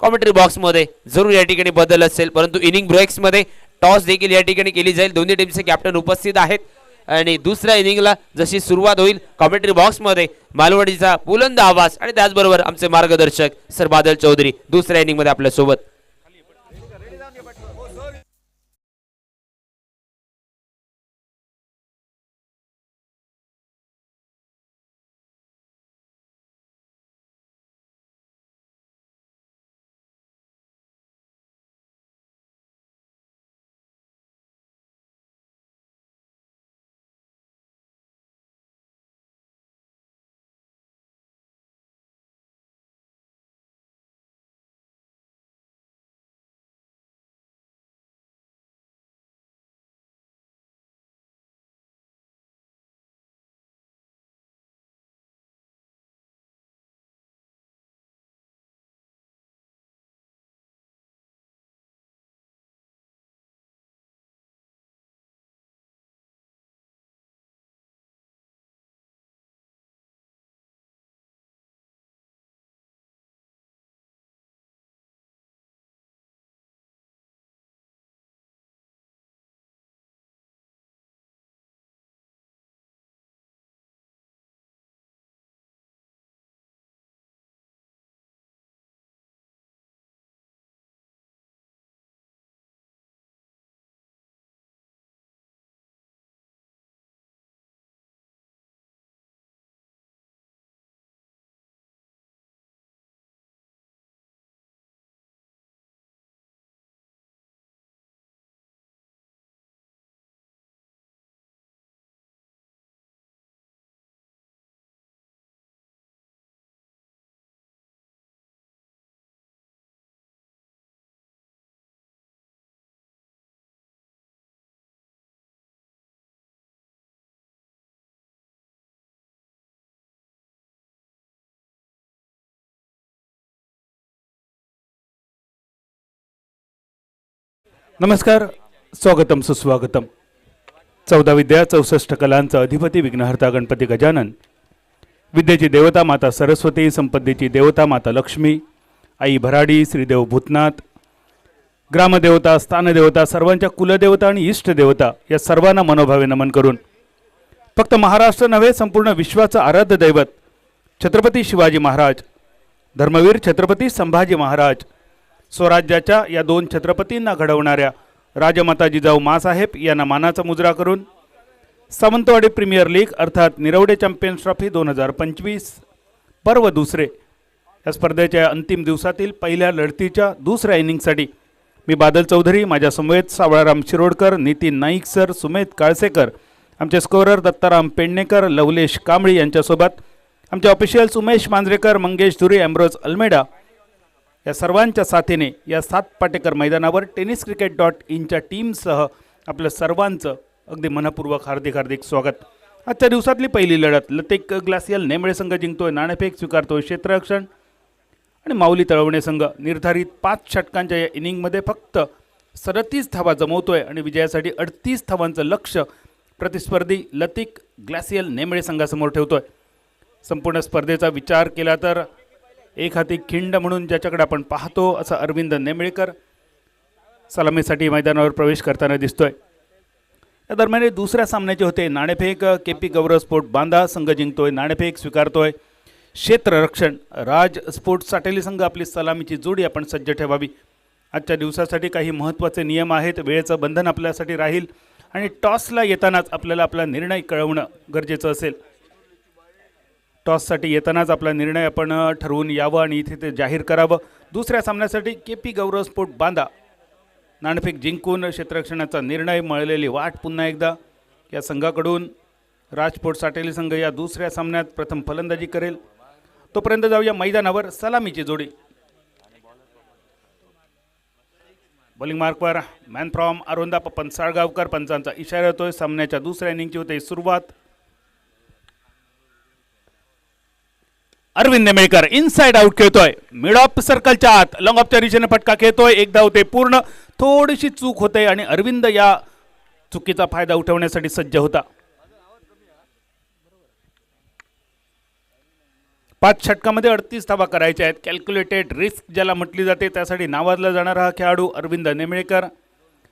कॉमेंट्री बॉक्स मध्ये जरूर या ठिकाणी बदल असेल, परंतु इनिंग ब्रेक्स मध्ये टॉस देखील या ठिकाणी केली जाईल. दोन्ही टीमचे कॅप्टन उपस्थित आहेत आणि दुसऱ्या इनिंगला जशी सुरुवात होईल कॉमेंट्री बॉक्स मध्ये मालवणीचा बुलंद आवाज आणि त्याचबरोबर आमचे मार्गदर्शक सर बादल चौधरी दुसऱ्या इनिंग मध्ये आपल्या सोबत. नमस्कार, स्वागतम सुस्वागतम. 14 विद्या 64 कलांचा अधिपती विघ्नहर्ता गणपती गजानन, विद्येची देवता माता सरस्वती, संपत्तीची देवता माता लक्ष्मी, आई भराडी, श्रीदेव भूतनाथ, ग्रामदेवता, स्थानदेवता, सर्वांच्या कुलदेवता आणि इष्टदेवता या सर्वांना मनोभावे नमन करून फक्त महाराष्ट्र नव्हे संपूर्ण विश्वाचं आराध्य दैवत छत्रपती शिवाजी महाराज, धर्मवीर छत्रपती संभाजी महाराज, स्वराज्याच्या या 2 छत्रपतींना घडवणाऱ्या राजमाता जिजाऊ मासाहेब यांना मानाचा मुजरा करून सावंतवाडी प्रीमियर लीग अर्थात निरवडे चॅम्पियन्स ट्रॉफी 2025 पर्व दुसरे या स्पर्धेच्या अंतिम दिवसातील पहिल्या लढतीच्या दुसऱ्या इनिंगसाठी मी बादल चौधरी, माझ्या समवेत सावळाराम शिरोडकर, नितीन नाईक सर, सुमेध काळसेकर, आमचे स्कोरर दत्ताराम पेडणेकर, लवलेश कांबळी यांच्यासोबत आमचे ऑफिशियल्स उमेश मांजरेकर, मंगेश धुरे, एम्ब्रोज अल्मेडा या सर्वांच्या साथीने या 7 पाटेकर मैदानावर tenniscricket.in टीमसह आपल्या सर्वांचं अगदी मनपूर्वक हार्दिक स्वागत. आजच्या दिवसातली पहिली लढत लतिक ग्लासियल नेमळे संघ जिंकतोय, नाणेफेक स्वीकारतोय क्षेत्ररक्षण आणि माऊली तळवणे संघ निर्धारित 5 षटकांच्या या इनिंगमध्ये फक्त 37 धावा जमवतोय आणि विजयासाठी 38 धावांचं लक्ष्य प्रतिस्पर्धी लतिक ग्लासियल नेमळे संघासमोर ठेवतोय. संपूर्ण स्पर्धेचा विचार केला तर एक हाती खिंड म्हणून ज्याच्याकडे आपण पाहतो असा अरविंद नेमळेकर सलामीसाठी मैदानावर प्रवेश करताना दिसतोय. या दरम्यान दुसऱ्या सामन्याचे होते नाणेफेक, केपी गौरव स्पोर्ट बांधा संघ जिंकतोय, नाणेफेक स्वीकारतोय क्षेत्ररक्षण. राज स्पोर्ट्स साटेली संघ आपली सलामीची जोडी आपण सज्ज ठेवावी. आजच्या दिवसासाठी काही महत्त्वाचे नियम आहेत. वेळेचं बंधन आपल्यासाठी राहील आणि टॉसला येतानाच आपल्याला आपला निर्णय कळवणं गरजेचं असेल. टॉससाठी येतानाच आपला निर्णय आपण ठरवून यावं आणि इथे ते जाहीर करावं. दुसऱ्या सामन्यासाठी KP गौरव स्पोर्ट बांदा नाणेफेक जिंकून क्षेत्ररक्षणाचा निर्णय. मिळालेली वाट पुन्हा एकदा या संघाकडून. राजकोट साटेली संघ या दुसऱ्या सामन्यात प्रथम फलंदाजी करेल. तोपर्यंत जाऊया मैदानावर. सलामीची जोडी. बॉलिंग मार्कवर मॅन फ्रॉम अरोंदा पप्पन साळगावकर. पंचांचा इशारा येतोय. सामन्याच्या दुसऱ्या इनिंगची होते सुरुवात. अरविंद नेमेळकर इनसाइड आउट खेळतोय. मिड ऑफ सर्कलच्या आत लॉंग ऑफच्या दिशेने फटका खेळतोय. एकदा होते पूर्ण. थोडीशी चूक होते आणि अरविंद या चुकीचा फायदा उठवण्यासाठी सज्ज होता. 5 षटकामध्ये 38 धावा करायच्या आहेत. कॅल्क्युलेटेड रिस्क ज्याला म्हटली जाते त्यासाठी नावाजला जाणारा हा खेळाडू अरविंद नेमेळकर.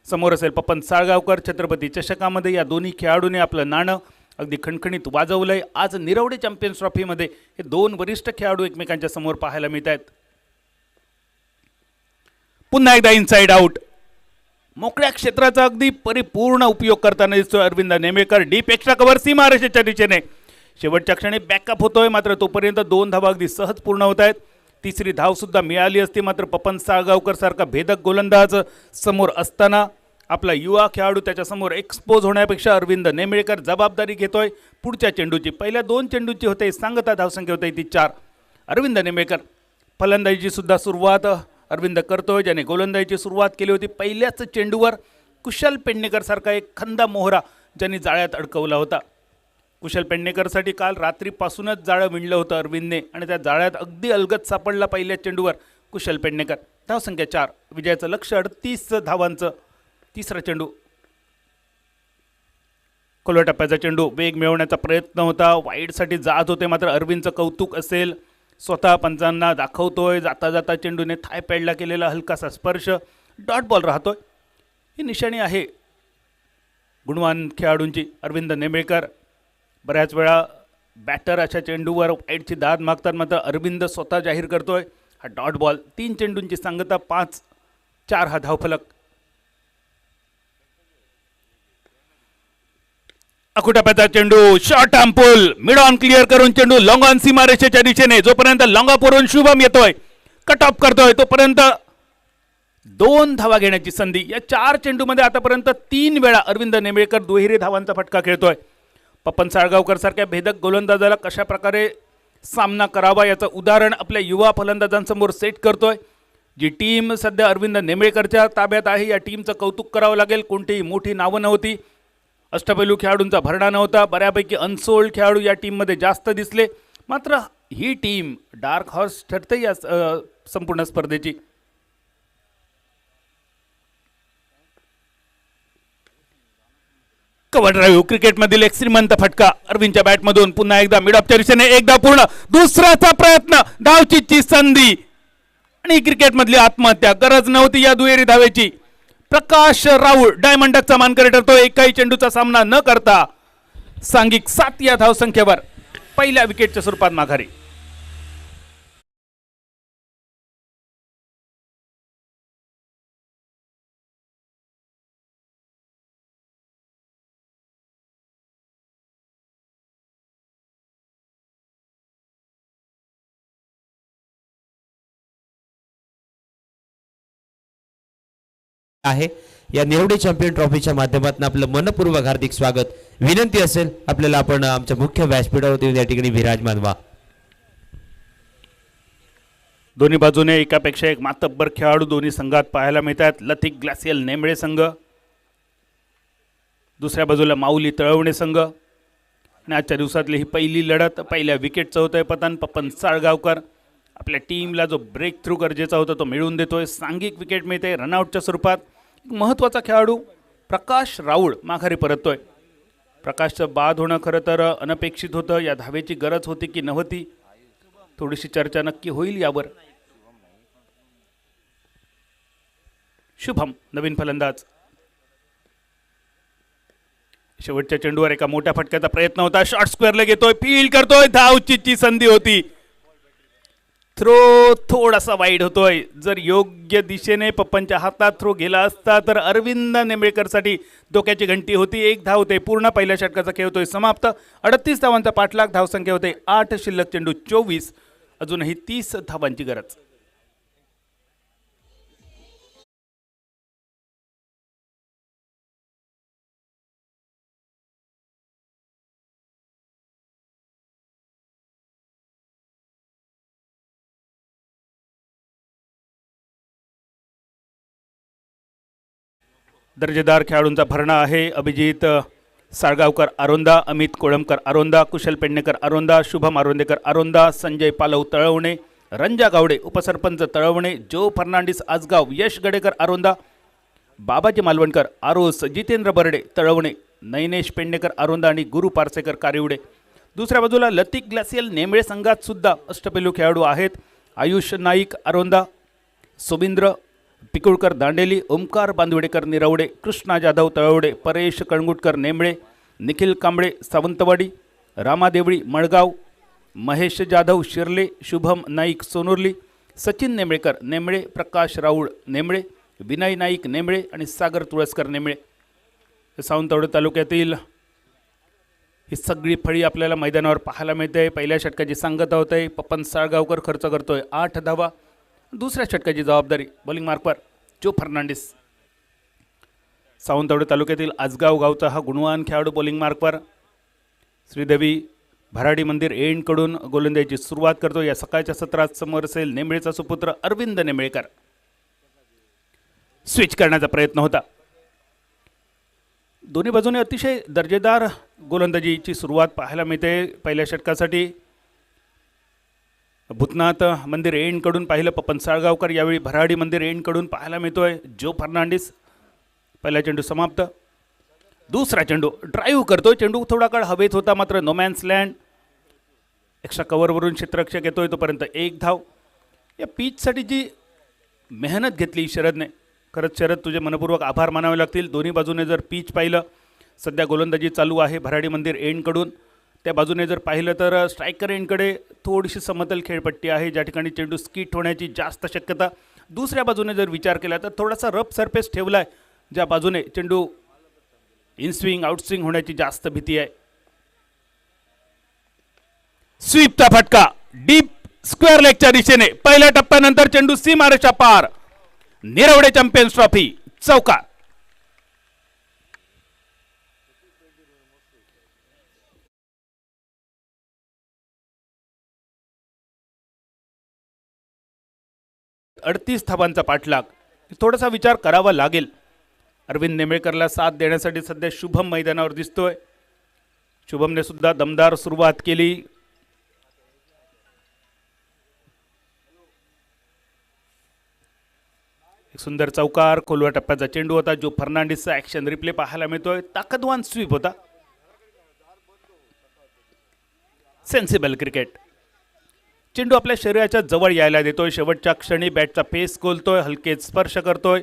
समोर असेल पप्पन साळगावकर. छत्रपती चषकामध्ये या दोन्ही खेळाडूंनी आपलं नाणं अगदी खणखणीत वाजवलंय. आज निरवडे चॅम्पियन्स ट्रॉफीमध्ये हे दोन वरिष्ठ खेळाडू एकमेकांच्या समोर पाहायला मिळत आहेत. पुन्हा एकदा इनसाइड आउट. मोकळ्या क्षेत्राचा अगदी परिपूर्ण उपयोग करताना दिसतोय अरविंद नेमेळकर. डीप एक्स्ट्रा कव्हर सीमारेषेच्या दिशेने. शेवटच्या क्षणी बॅकअप होतोय मात्र तोपर्यंत 2 धावा अगदी सहज पूर्ण होत आहेत. तिसरी धाव सुद्धा मिळाली असती मात्र पप्पन साळगावकर सारखा भेदक गोलंदाज समोर असताना आपला युवा खेळाडू त्याच्यासमोर एक्सपोज होण्यापेक्षा अरविंद नेमेळकर जबाबदारी घेतोय पुढच्या चेंडूची. पहिल्या 2 चेंडूची होते सांगता धावसंख्या होते ती 4. अरविंद नेमेळकर फलंदाजीची सुद्धा सुरुवात अरविंद करतोय. ज्याने गोलंदाजीची सुरुवात केली होती पहिल्याच चेंडूवर कुशल पेडणेकर सारखा एक खंदा मोहरा ज्यांनी जाळ्यात अडकवला होता. कुशल पेडणेकरसाठी काल रात्रीपासूनच जाळं विणलं होतं अरविंदने आणि त्या जाळ्यात अगदी अलगद सापडला पहिल्या चेंडूवर कुशल पेडणेकर. धावसंख्या 4. विजयाचं लक्ष 38 धावांचं. तिसरा चेंडू खोलव्या टप्प्याचा चेंडू. वेग मिळवण्याचा प्रयत्न होता. वाईडसाठी जात होते मात्र अरविंदचं कौतुक असेल. स्वतः पंचांना दाखवतोय. जाता जाता चेंडूने थाय पॅडला केलेला हलकासा स्पर्श. डॉट बॉल राहतोय. ही निशाणी आहे गुणवान खेळाडूंची. अरविंद नेमेळकर बऱ्याच वेळा बॅटर अशा चेंडूवर वाईडची दाद मागतात मात्र अरविंद स्वतः जाहीर करतोय हा डॉट बॉल. 3 चेंडूंची सांगता. 5-4 हा धावफलक. अकुटप्याचा चेंडू short arm pull. Mid on clear करून चेंडू लॉंग ऑन सीमारेषेच्या दिशेने. जोपर्यंत लॉंग ऑफवरून शुभम येतोय कट ऑफ करतोय तोपर्यंत 2 धावा घेण्याची संधी. या 4 चेंडूमध्ये आतापर्यंत 3 वेळा अरविंद नेमेळकर दुहेरी धावांचा फटका खेळतोय. पप्पन साळगावकर सारख्या भेदक गोलंदाजाला कशा प्रकारे सामना करावा याचं उदाहरण आपल्या युवा फलंदाजांसमोर सेट करतोय. जी टीम सध्या अरविंद नेमेळकरच्या ताब्यात आहे या टीमचं कौतुक करावं लागेल. कोणतीही मोठी नावं नव्हती. अष्टपैलू खेळाडूंचा भरडा नव्हता. बऱ्यापैकी अनसोल्ड खेळाडू या टीममध्ये जास्त दिसले मात्र ही टीम डार्क हॉर्स ठरते या संपूर्ण स्पर्धेची. कव्हर ड्राईव्ह क्रिकेटमधील एक श्रीमंत फटका अरविंदच्या बॅटमधून. पुन्हा एकदा मिड ऑफच्या दिशेने. एकदा पूर्ण. दुसराचा प्रयत्न. धावचीची संधी आणि क्रिकेटमधली आत्महत्या. गरज नव्हती या दुहेरी धावेची. प्रकाश राऊळ डायमंडचा मानकरी ठरतो. एकाही चेंडूचा सामना न करता सांघिक 7 या धावसंख्येवर पहिल्या विकेटच्या स्वरूपात माघारी. आहे या निरवडे चॅम्पियन ट्रॉफीच्या माध्यमातून आपलं मनपूर्वक हार्दिक स्वागत. विनंती असेल आपल्याला आपण आमच्या मुख्य व्यासपीठावरती या ठिकाणी विराजमान व्हा. दोन्ही बाजूने एकापेक्षा एक मातब्बर खेळाडू दोन्ही संघात पाहायला मिळतात. लथिक ग्लासियल नेमळे संघ, दुसऱ्या बाजूला माऊली तळवणे संघ. आणि आजच्या दिवसातली ही पहिली लढत. पहिल्या विकेटचं होतंय पतन. पप्पन साळगावकर आपल्या टीमला जो ब्रेक थ्रू गरजेचा होता तो मिळवून देतोय. सांघिक विकेट मिळते रनआउटच्या स्वरूपात. महत्त्वाचा खेळाडू प्रकाश राऊळ माघारी परततोय. प्रकाशचं बाद होणं खरं तर अनपेक्षित होतं. या धावेची गरज होती की नव्हती थोडीशी चर्चा नक्की होईल यावर. शुभम नवीन फलंदाज. शेवटच्या चेंडूवर एका मोठ्या फटक्याचा प्रयत्न होता. शॉर्ट स्क्वेअरला घेतोय. फील्ड करतोय. धावचीची संधी होती. थ्रो थोडासा वाईड होतोय. जर योग्य दिशेने पप्पांच्या हातात थ्रो गेला असता तर अरविंद नेंबळेकरसाठी डोक्याची घंटी होती. 1 धाव होते. पूर्ण पहिल्या षटकाचा खेळ होतोय समाप्त. 38 धावांचा पाठलाग. धावसंख्या होते 8. शिल्लक चेंडू 24. अजूनही 30 धावांची गरज. दर्जेदार खेळाडूंचा भरणा आहे. अभिजित साळगावकर आरोंदा, अमित कोळंबकर आरोंदा, कुशल पेडणेकर आरोंदा, शुभम आरोंदेकर आरोंदा, संजय पालव तळवणे, रंजा गावडे उपसरपंच तळवणे, जो फर्नांडिस आजगाव, यश गडेकर आरोंदा, बाबाजी मालवणकर आरोस, जितेंद्र बर्डे तळवणे, नयनेश पेडणेकर आरोंदा आणि गुरु पारसेकर कारिवडे. दुसऱ्या बाजूला लतिक ग्लासियल नेमळे संघात सुद्धा अष्टपैलू खेळाडू आहेत. आयुष नाईक आरोंदा, सुबिंद्र पिकुळकर दांडेली, ओमकार बांदवडेकर निरवडे, कृष्णा जाधव तळवडे, परेश कणगुटकर नेमळे, निखिल कांबळे सावंतवाडी, रामादेवळी मळगाव, महेश जाधव शिर्ले, शुभम नाईक सोनुर्ली, सचिन नेमळेकर नेमळे, प्रकाश राऊळ नेमळे, विनय नाईक नेमळे आणि सागर तुळसकर नेमळे. सावंतवाडी तालुक्यातील ही सगळी फळी आपल्याला मैदानावर पाहायला मिळते. पहिल्या षटकाची सांगता होते. पप्पन साळगावकर खर्च करतोय 8 धावा. दुसऱ्या षटकाची जबाबदारी बॉलिंग मार्कवर जो फर्नांडिस. सावंतवाडी तालुक्यातील आजगाव गावचा हा गुणवान खेळाडू बॉलिंग मार्कवर. श्रीदेवी भराडी मंदिर एंडकडून गोलंदाजीची सुरुवात करतो. या सकाळच्या सत्रात समोर असेल नेमळेचा सुपुत्र अरविंद नेमळेकर. स्विच करण्याचा प्रयत्न होता. दोन्ही बाजूने अतिशय दर्जेदार गोलंदाजीची सुरुवात पाहायला मिळते. पहिल्या षटकासाठी भूतनाथ मंदिर एंडकडून पाहिलं पप्पन साळगावकर. यावेळी भराडी मंदिर एंडकडून पाहायला मिळतोय जो फर्नांडिस. पहिला चेंडू समाप्त. दुसरा चेंडू ड्राईव्ह करतोय. चेंडू थोडा काळ हवेत होता मात्र नोमॅन्स लँड. एक्स्ट्रा कव्हरवरून क्षेत्ररक्षक येतोय तोपर्यंत 1 धाव. या पिचसाठी जी मेहनत घेतली शरदने, खरंच शरद तुझे मनपूर्वक आभार मानावे लागतील. दोन्ही बाजूने जर पिच पाहिलं सध्या गोलंदाजी चालू आहे भराडी मंदिर एंडकडून. त्या बाजूने जर पाहिलं तर स्ट्रायकर एंडकडे थोडीशी समतल खेळपट्टी आहे ज्या ठिकाणी चेंडू स्किट होण्याची जास्त शक्यता. दुसऱ्या बाजूने जर विचार केला तर थोडासा रफ सरफेस ठेवला आहे ज्या बाजूने चेंडू इनस्विंग आउटस्विंग होण्याची जास्त भीती आहे. स्वीपचा फटका डीप स्क्वेअर लेगच्या दिशेने. पहिल्या टप्प्यानंतर चेंडू सीमारेषा पार. निरवडे चॅम्पियन्स ट्रॉफी चौकार. अडतीस धावांचा पाठलाग. थोडासा विचार करावा लागेल. अरविंद नेमळेकरला साथ देण्यासाठी सध्या शुभम मैदानावर दिसतोय. शुभमने सुद्धा दमदार सुरुवात केली. एक सुंदर चौकार. खोलवा टप्प्याचा चेंडू होता. जो फर्नांडिसचा ऍक्शन रिप्ले पाहायला मिळतोय. ताकदवान स्वीप होता. Sensible cricket. चेंडू आपल्या शरीराच्या जवळ यायला देतोय. शेवटच्या क्षणी बॅटचा पेस खोलतोय. हलकेच स्पर्श करतोय.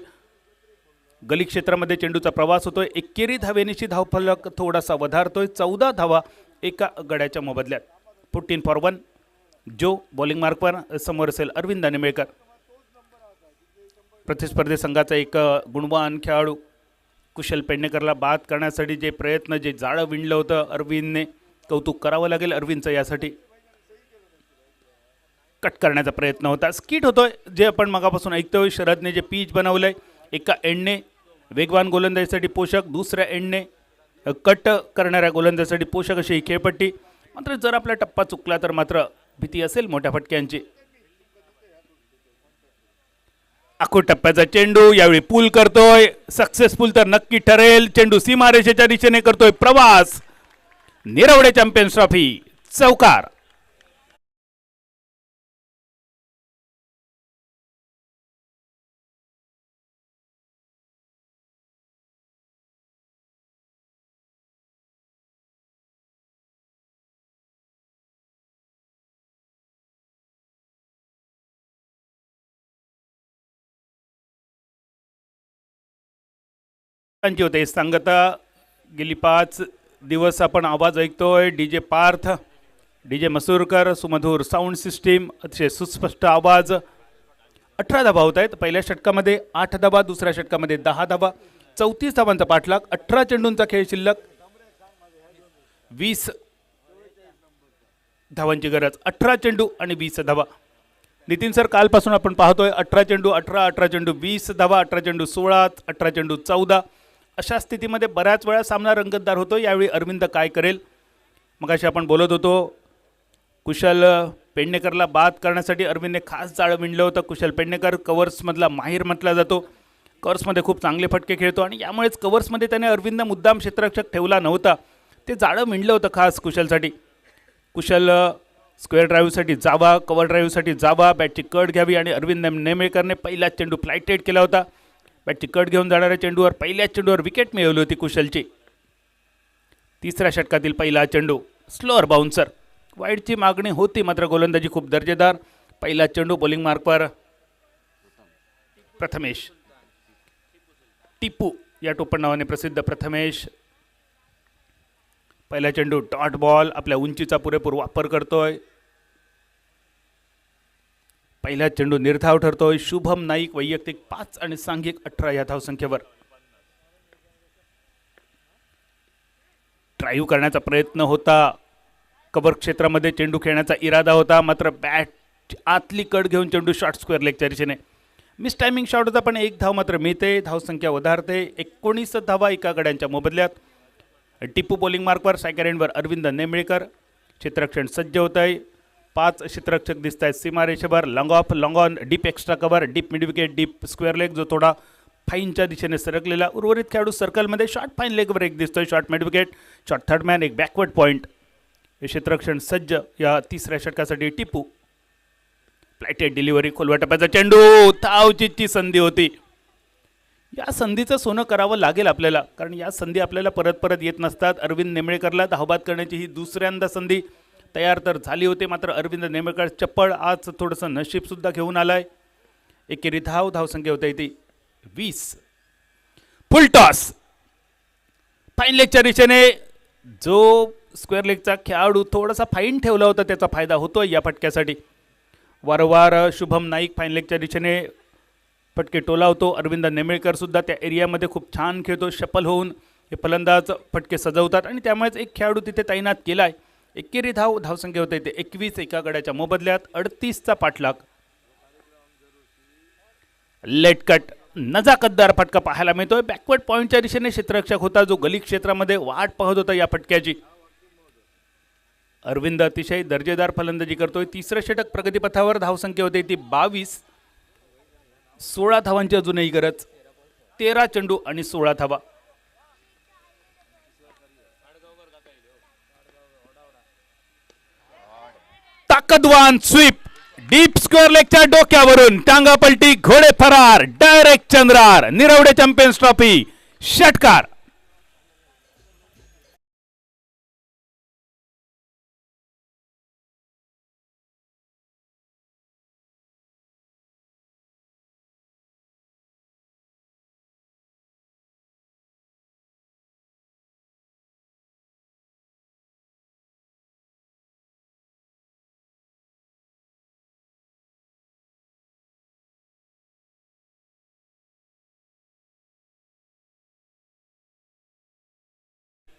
गली क्षेत्रामध्ये चेंडूचा प्रवास होतोय. एकेरी धावेनिशी धावफलक थोडासा वधारतोय. 14 धावा एका गड्याच्या मोबदल्यात. 14 फॉर 1. जो बॉलिंग मार्कवर समोर असेल अरविंद नेमळेकर. प्रतिस्पर्धी संघाचा एक गुणवान खेळाडू कुशल पेडणेकरला बाद करण्यासाठी जे प्रयत्न, जे जाळं विणलं होतं अरविंदने, कौतुक करावं लागेल अरविंदचं. यासाठी कट करण्याचा प्रयत्न होता. स्किट होतोय जे आपण मगापासून ऐकतोय. शरदने जे पीच बनवलंय एका एंडने वेगवान गोलंदाजीसाठी पोषक, दुसऱ्या एंडने कट करणाऱ्या गोलंदाजीसाठी पोषक अशी ही खेळपट्टी. मात्र जर आपला टप्पा चुकला तर मात्र भीती असेल मोठ्या फटक्यांची. आखो टप्प्याचा चेंडू यावेळी पूल करतोय. सक्सेसफुल तर नक्की ठरेल. चेंडू सीमारेषेच्या दिशेने करतोय प्रवास. निरवडे चॅम्पियन्स ट्रॉफी चौकार. होते सांगता गेली 5 दिवस आपण आवाज ऐकतोय. डीजे पार्थ DJ मसूरकर, सुमधूर साऊंड सिस्टीम, अतिशय सुस्पष्ट आवाज. 18 धावा होत आहेत. पहिल्या षटकामध्ये 8 धावा, दुसऱ्या षटकामध्ये 10 धावा, 34 धावांचा पाठलाग. 18 चेंडूंचा खेळ शिल्लक, 20 धावांची गरज. 18 चेंडू आणि 20 धावा. नितीन सर, कालपासून आपण पाहतोय 18 चेंडू 18, 18 चेंडू 20 धावा, 18 चेंडू 16, 18 चेंडू 14. अशा स्थितीमध्ये बऱ्याच वेळा सामना रंगतदार होतो. यावेळी अरविंद काय करेल? मगाशी आपण बोलत होतो, कुशल पेडणेकरला बाद करण्यासाठी अरविंदने खास जाळं विणलं होतं. कुशल पेडणेकर कव्हर्समधला माहीर म्हटला जातो. कव्हर्समध्ये खूप चांगले फटके खेळतो आणि यामुळेच कव्हर्समध्ये त्याने अरविंद मुद्दाम क्षेत्ररक्षक ठेवला नव्हता. ते जाळं विणलं होतं खास कुशलसाठी. कुशल स्क्वेअर ड्राईव्हसाठी जावा, कव्हर ड्राईव्हसाठी जावा, बॅटची कट घ्यावी आणि अरविंद नेमेकरने पहिलाच चेंडू फ्लायटेड केला होता. बॅटची कट घेऊन जाणाऱ्या चेंडूवर पहिल्याच चेंडूवर विकेट मिळवली होती कुशलची. तिसऱ्या षटकातील पहिला चेंडू स्लोअर बाउन्सर. वाईडची मागणी होती, मात्र गोलंदाजी खूप दर्जेदार. पहिला चेंडू बॉलिंग मार्कवर प्रथमेश टिपू या टोपण नावाने प्रसिद्ध प्रथमेश. पहिला चेंडू डॉट बॉल, आपल्या उंचीचा पुरेपूर वापर करतोय. पहिला चेंडू निर्धाव ठरतोय. शुभम नाईक वैयक्तिक 5 आणि सांघिक 18 या धावसंख्येवर. ड्राईव्ह करण्याचा प्रयत्न होता, कव्हर क्षेत्रामध्ये चेंडू खेळण्याचा इरादा होता, मात्र बॅट आतली कट घेऊन चेंडू शॉर्ट स्क्वेअर लेगच्या दिशेने. मिस टायमिंग शॉट होता, पण 1 धाव मात्र मिळते. धावसंख्या वधारते. 19 धावा एका गड्यांच्या मोबदल्यात. टिपू बॉलिंग मार्कवर. सायकर एंडवर अरविंद नेमळेकर. क्षेत्ररक्षण सज्ज होत आहे. 5 क्षेत्ररक्षक दिसत आहेत सीमारेषेवर. Long of, long on, deep extra cover, deep mid wicket, deep square leg जो थोडा फाईनच्या दिशेने सरकलेला. उर्वरित खेळाडू सर्कलमध्ये. शॉर्ट फाईन लेगवर एक दिसतोय, short mid wicket, short third man, एक बॅकवर्ड पॉईंट. हे क्षेत्ररक्षण सज्ज या तिसऱ्या षटकासाठी. टिपू फ्लायटेड डिलिव्हरी, खोलवा टप्प्याचा चेंडू, धावचीची संधी होती. या संधीचं सोनं करावं लागेल आपल्याला, कारण या संधी आपल्याला परत परत येत नसतात. अरविंद नेमळेकरला धावबाद करण्याची ही दुसऱ्यांदा संधी तयार तर झाली होती, मात्र अरविंद नेमळेकर चप्पळ आज थोडंसं नशीबसुद्धा घेऊन आलाय. एकेरी धावसंख्या होते ती 20. फुल टॉस फाईन लेगच्या दिशेने. जो स्क्वेअर लेगचा खेळाडू थोडासा फाईन ठेवला होता त्याचा फायदा होतोय या फटक्यासाठी. वारंवार शुभम नाईक फाईन लेगच्या दिशेने फटके टोलावतो. अरविंद नेमळेकर सुद्धा त्या एरियामध्ये खूप छान खेळतो. शफल होऊन हे फलंदाज फटके सजवतात आणि त्यामुळेच एक खेळाडू तिथे तैनात केलाय. एकेरी धावसंख्या होते ते 21 एका गड्याच्या मोबदल्यात. 38चा पाठलाग. लेट कट, नजाकतदार फटका पाहायला मिळतोय. बॅकवर्ड पॉईंटच्या दिशेने क्षेत्ररक्षक होता जो गली क्षेत्रामध्ये वाट पाहत होता या फटक्याची. अरविंद अतिशय दर्जेदार फलंदाजी करतोय. तिसरं षटक प्रगतीपथावर. धावसंख्या होते ती 22. 16 धावांची अजूनही गरज. 13 चेंडू आणि 16 धावा. ताकदवान स्वीप, डीप स्क्वेअर लेगच्या डोक्यावरून टांगा पलटी, घोडे फरार, डायरेक्ट चंद्रार. निरवडे चॅम्पियन्स ट्रॉफी षटकार.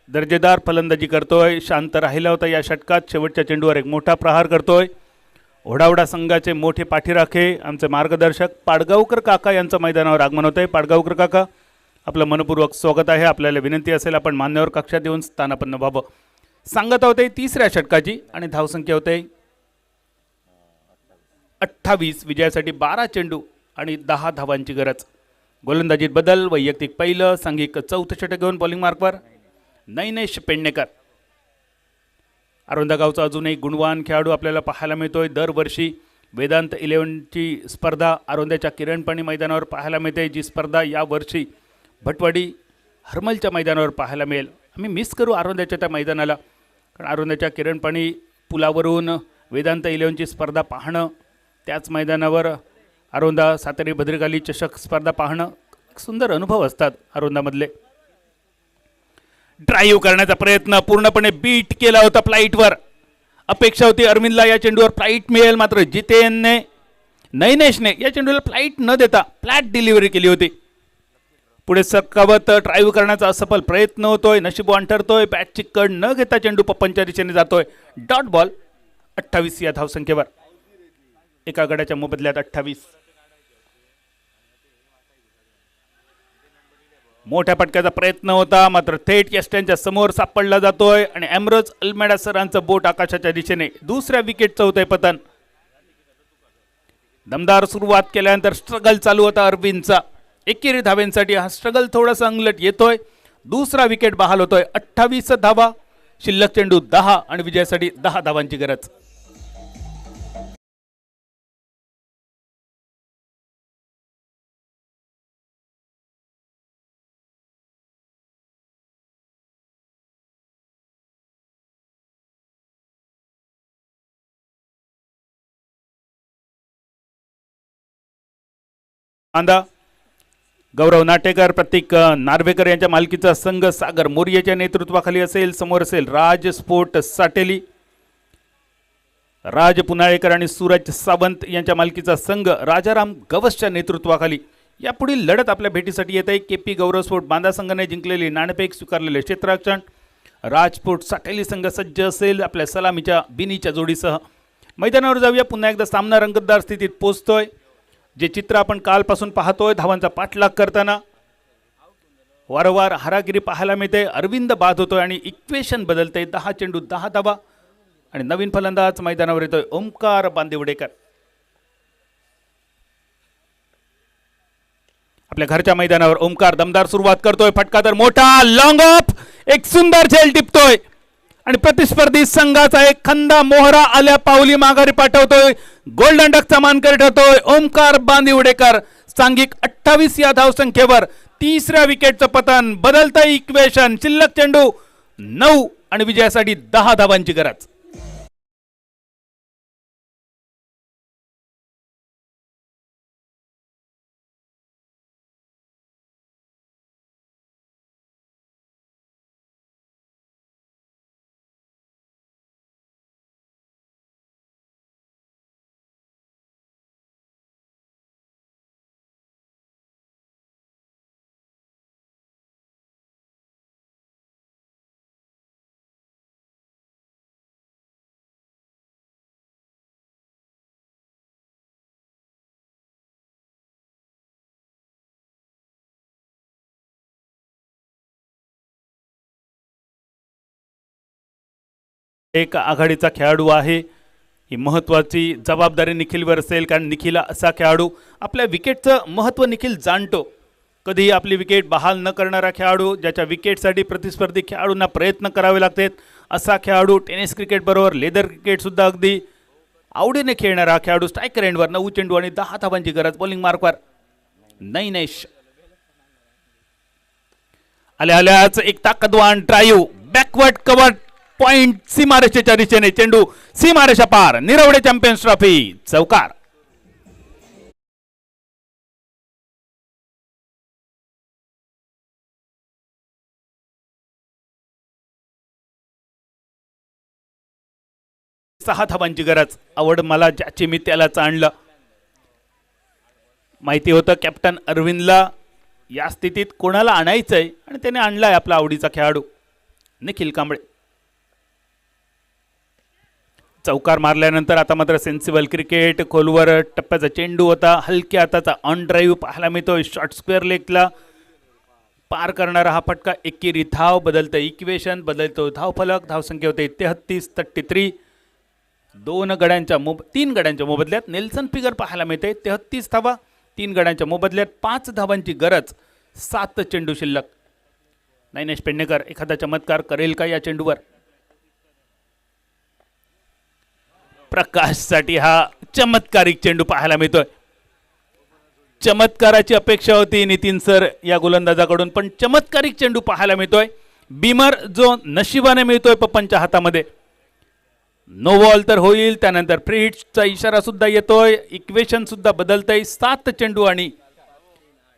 दर्जेदार फलंदाजी करतोय. शांत राहिला होता या षटकात. शेवटच्या चेंडूवर एक मोठा प्रहार करतोय. ओढावडा संघाचे मोठे पाठीराखे आमचे मार्गदर्शक पाडगावकर काका यांचं मैदानावर आगमन होतंय. पाडगावकर काका, आपलं मनपूर्वक स्वागत आहे. आपल्याला विनंती असेल आपण मान्यवर कक्षात येऊन स्थानापन्न व्हावं. सांगत होते तिसऱ्या षटकाची आणि धावसंख्या होते 28. विजयासाठी 12 चेंडू आणि 10 धावांची गरज. गोलंदाजीत बदल. वैयक्तिक पहिलं, सांघिक 4थं षटक घेऊन बॉलिंग मार्कवर नैनेश पेडणेकर. अरोंदा गावचा अजूनही गुणवान खेळाडू आपल्याला पाहायला मिळतोय. दरवर्षी वेदांत 11ची स्पर्धा अरोंद्याच्या किरणपणी मैदानावर पाहायला मिळते. जी स्पर्धा यावर्षी भटवाडी हरमलच्या मैदानावर पाहायला मिळेल. आम्ही मिस करू अरोंद्याच्या त्या मैदानाला, कारण अरोंद्याच्या किरणपणी पुलावरून वेदांत 11ची स्पर्धा पाहणं, त्याच मैदानावर अरोंदा सातारी भद्रकाली चषक स्पर्धा पाहणं सुंदर अनुभव असतात अरोंदामधले. ड्राईव्ह करण्याचा प्रयत्न पूर्णपणे बीट केला होता फ्लाईटवर. अपेक्षा होती अरविंदला या चेंडूवर फ्लाईट मिळेल, मात्र जितेनने नैनेशने या चेंडूला फ्लाईट न देता फ्लॅट डिलिव्हरी केली होती. पुढे सरकावत ड्राईव्ह करण्याचा असफल प्रयत्न होतोय, नशीबवान ठरतोय, बॅटची कड न घेता चेंडू पप्पनच्या दिशेने जातोय. डॉट बॉल 28 या धावसंख्येवर. एका गड्याच्या मोबदल्यात 28. मोठ्या पटक्याचा प्रयत्न होता, मात्र थेट यष्ट्यांच्या समोर सापडला जातोय आणि एम्ब्रोज अल्मेडा सरांचं बोट आकाशाच्या दिशेने. दुसऱ्या विकेटचं होतंय पतन. दमदार सुरुवात केल्यानंतर स्ट्रगल चालू होता अरविंदचा. एकेरी धावेंसाठी हा स्ट्रगल थोडासा अंगलट येतोय. दुसरा विकेट बहाल होतोय. 28 धावा, शिल्लक चेंडू 10 आणि विजयासाठी 10 धावांची गरज. आंदा गौरव नाटेकर, प्रतीक नार्वेकर यांच्या मालकीचा संघ सागर मोरियाच्या नेतृत्वाखाली असेल. समोर असेल राज स्पोर्ट साटेली, राज पुनाळेकर आणि सूरज सावंत यांच्या मालकीचा संघ राजाराम गवसच्या नेतृत्वाखाली. यापुढील लढत आपल्या भेटीसाठी येत आहे. केपी गौरव स्पोर्ट बांदा संघाने जिंकलेली नाणेफेक स्वीकारलेले क्षेत्ररक्षण. राजपूत साटेली संघ सज्ज असेल आपल्या सलामीच्या बिनीच्या जोडीसह. मैदानावर जाऊया. पुन्हा एकदा सामना रंगतदार स्थितीत पोहोचतोय. जे चित्र आपण कालपासून पाहतोय, धावांचा पाठलाग करताना वारंवार हारागिरी पाहायला मिळते. अरविंद बाद होतोय आणि इक्वेशन बदलते. 10 चेंडू 10 धावा आणि नवीन फलंदाज मैदानावर येतोय ओमकार बांदिवडेकर. आपल्या घरच्या मैदानावर ओमकार दमदार सुरुवात करतोय. फटका तर मोठा, लॉंग ऑफ, एक सुंदर झेल टिपतोय आणि प्रतिस्पर्धी संघाचा एक खंदा मोहरा आल्या पावली माघारी पाठवतोय. गोल्डन डकचा मानकरी ठरतोय ओमकार बांदिवडेकर. सांघिक 28 या धावसंख्येवर तिसऱ्या विकेटचं पतन. बदलतंय इक्वेशन. शिल्लक चेंडू 9 आणि विजयासाठी 10 धावांची गरज. एक आघाडीचा खेळाडू आहे. ही महत्त्वाची जबाबदारी निखिलवर असेल, कारण निखिल असा खेळाडू आपल्या विकेटचं महत्त्व निखिल जाणतो. कधीही आपली विकेट बहाल न करणारा खेळाडू, ज्याच्या विकेटसाठी प्रतिस्पर्धी खेळाडूंना प्रयत्न करावे लागतात, असा खेळाडू. टेनिस क्रिकेट बरोबर लेदर क्रिकेट सुद्धा अगदी आवडीने खेळणारा खेळाडू. स्ट्रायकर एंडवर 9 चेंडू आणि 10 धावांची गरज. बॉलिंग मार्कवर नैनेश. आल्याच एक ताकदवान ड्राईव्ह, बॅकवर्ड कव्हर पॉइंट सीमारेषेच्या दिशेने. चेंडू सीमारेषा पार. निरवडे चॅम्पियन्स ट्रॉफी चौकार. सहा धावांची गरज. आवड मला ज्याची मी त्यालाच आणलं. माहिती होतं कॅप्टन अरविंदला या स्थितीत कोणाला आणायचंय आणि त्याने आणलाय आपला आवडीचा खेळाडू निखिल कांबळे. चौकार मारल्यानंतर आता मात्र सेन्सिबल क्रिकेट. खोलवर टप्प्याचा चेंडू होता. हलक्या हाताचा ऑन ड्राईव्ह पाहायला मिळतोय. शॉर्ट स्क्वेअर लेगला पार करणारा हा फटका. एकेरी धाव, बदलतं इक्वेशन, बदलतो धावफलक. धावसंख्या होते 33-33. 3 गड्यांच्या मोबदल्यात नेल्सन फिगर पाहायला मिळते. 33 धावा 3 गड्यांच्या मोबदल्यात 5 धावांची गरज. 7 चेंडू शिल्लक. नैनेश पेडणेकर एखादा चमत्कार करेल का या चेंडूवर? प्रकाशसाठी हा चमत्कारिक चेंडू पाहायला मिळतोय. चमत्काराची अपेक्षा होती नितीन सर या गोलंदाजाकडून, पण चमत्कारिक चेंडू पाहायला मिळतोय. बीमर जो नशिबाने मिळतोय पप्पनच्या हातामध्ये. नो बॉल तर होईल, त्यानंतर फ्री हिटचा इशारा सुद्धा येतोय. इक्वेशन सुद्धा बदलतंय. 7 चेंडू आणि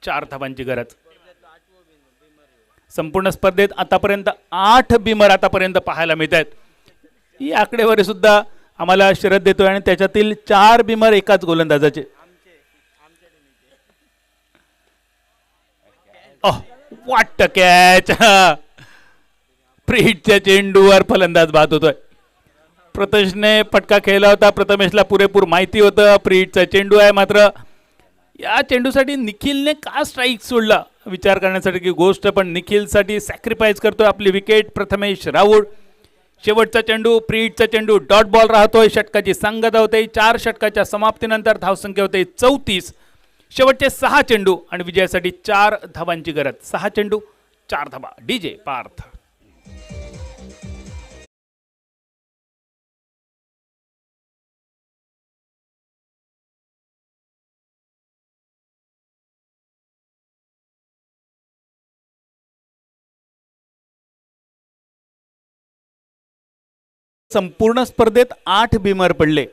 4 धावांची गरज. संपूर्ण स्पर्धेत आतापर्यंत 8 बीमर आतापर्यंत पाहायला मिळत आहेत. ही आकडेवारी सुद्धा आम्हाला शरद देतोय आणि त्याच्यातील 4 बिमर एकाच गोलंदाजाचे. वाट कॅच. प्रीतच्या चेंडूवर फलंदाज बाद होतोय. प्रथमेशने फटका खेळला होता. प्रथमेशला पुरेपूर माहिती होतं प्रीतचा चेंडू आहे, मात्र या चेंडूसाठी निखिलने का स्ट्राईक सोडला विचार करण्यासाठी की गोष्ट, पण निखिलसाठी सॅक्रिफाईस करतोय आपली विकेट प्रथमेश राऊळ. शेवटचा चेंडू प्रीतचा चेंडू डॉट बॉल राहतोय. षटकाची सांगता होते. 4 षटकाच्या समाप्तीनंतर धावसंख्या होते 34. शेवटचे 6 चेंडू आणि विजयासाठी 4 धावांची गरज. 6 चेंडू 4 धावा. डीजे पार्थ. संपूर्ण स्पर्धेत 8 बिमर पडले.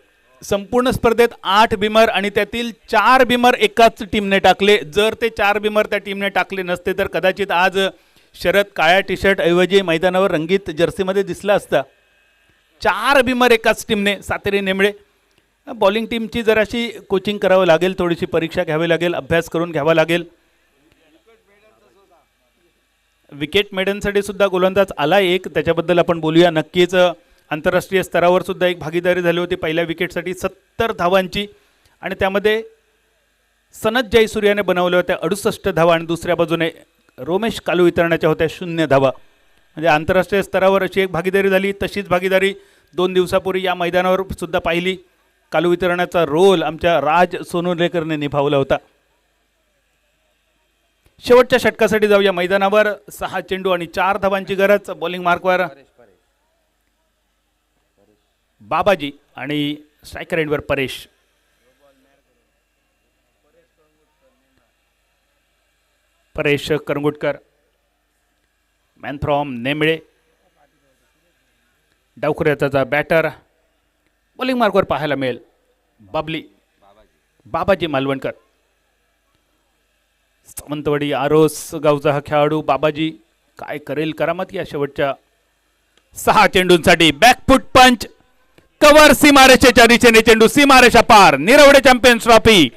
संपूर्ण स्पर्धेत 8 बिमर आणि त्यातील 4 बिमर एकाच टीमने टाकले. जर ते 4 बिमर त्या टीमने टाकले नसते तर कदाचित आज शरद काळ्या टी शर्ट ऐवजी मैदानावर रंगीत जर्सीमध्ये दिसला असता. 4 बिमर एकाच टीमने. सातेरी नेमळे बॉलिंग टीमची जराशी कोचिंग करावं लागेल, थोडीशी परीक्षा घ्यावी लागेल, अभ्यास करून घ्यावा लागेल. विकेट मेडनसाठी सुद्धा गोलंदाज आला एक, त्याच्याबद्दल आपण बोलूया नक्कीच. आंतरराष्ट्रीय स्तरावर सुद्धा एक भागीदारी झाली होती पहिल्या विकेटसाठी 70 धावांची आणि त्यामध्ये सनत जयसूर्याने बनवल्या होत्या 68 धावा आणि दुसऱ्या बाजूने रोमेश कालू वितरणाच्या होत्या 0 धावा. म्हणजे आंतरराष्ट्रीय स्तरावर अशी एक भागीदारी झाली. तशीच भागीदारी 2 दिवसापूर्वी या मैदानावर सुद्धा पाहिली. कालू वितरणाचा रोल आमच्या राज सोनुलेकरने निभावला होता. शेवटच्या षटकासाठी जाऊया मैदानावर. 6 चेंडू आणि 4 धावांची गरज. बॉलिंग मार्कवर बाबाजी आणि स्ट्रायकर एंडवर परेश. परेश करंगुटकर, मॅन फ्रॉम नेमळे, डावखुऱ्याचा बॅटर. बॉलिंग मार्कवर पाहायला मिळेल बाबाजी मालवणकर. सावंतवाडी आरोस गावचा हा खेळाडू बाबाजी काय करेल करामत या शेवटच्या 6 चेंडूंसाठी. बॅकफुट पंच, कव्हर सीमारेषेच्या दिशेने चेंडू सीमारेषा पार. निरवडे चॅम्पियन्स ट्रॉफी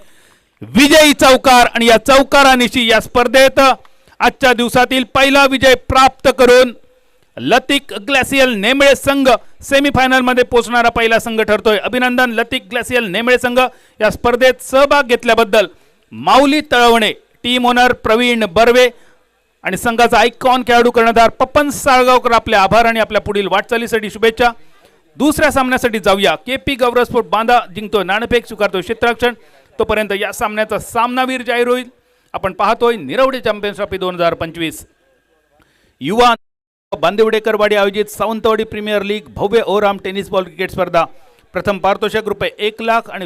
विजयी चौकार आणि या चौकारानिशी या स्पर्धेत आजच्या दिवसातील पहिला विजय प्राप्त करून लतिक ग्लॅसियल नेमळे संघ सेमीफायनल मध्ये पोहोचणारा पहिला संघ ठरतोय. अभिनंदन लतिक ग्लॅसियल नेमळे संघ या स्पर्धेत सहभाग घेतल्याबद्दल. माऊली तळवणे, टीम ओनर प्रवीण बर्वे आणि संघाचा आयकॉन खेळाडू कर्णधार पप्पन साळगावकर आपले आभार आणि आपल्या पुढील वाटचालीसाठी शुभेच्छा. दुसऱ्या सामन्यासाठी जाऊया. केपी गौरवस्फोट बांधा जिंकतोय नाणेफेक, स्वीकारतोय क्षेत्ररक्षण. तोपर्यंत या सामन्याचा सामनावीर जाहीर होईल. आपण पाहतोय निरवडे चॅम्पियन्स ट्रॉफी 2025 युवा बांदिवडेकरवाडी आयोजित सावंतवाडी प्रीमियर लीग भव्य ओव्हरआर्म टेनिस बॉल क्रिकेट स्पर्धा. प्रथम पारितोषिक ₹1 लाख आणि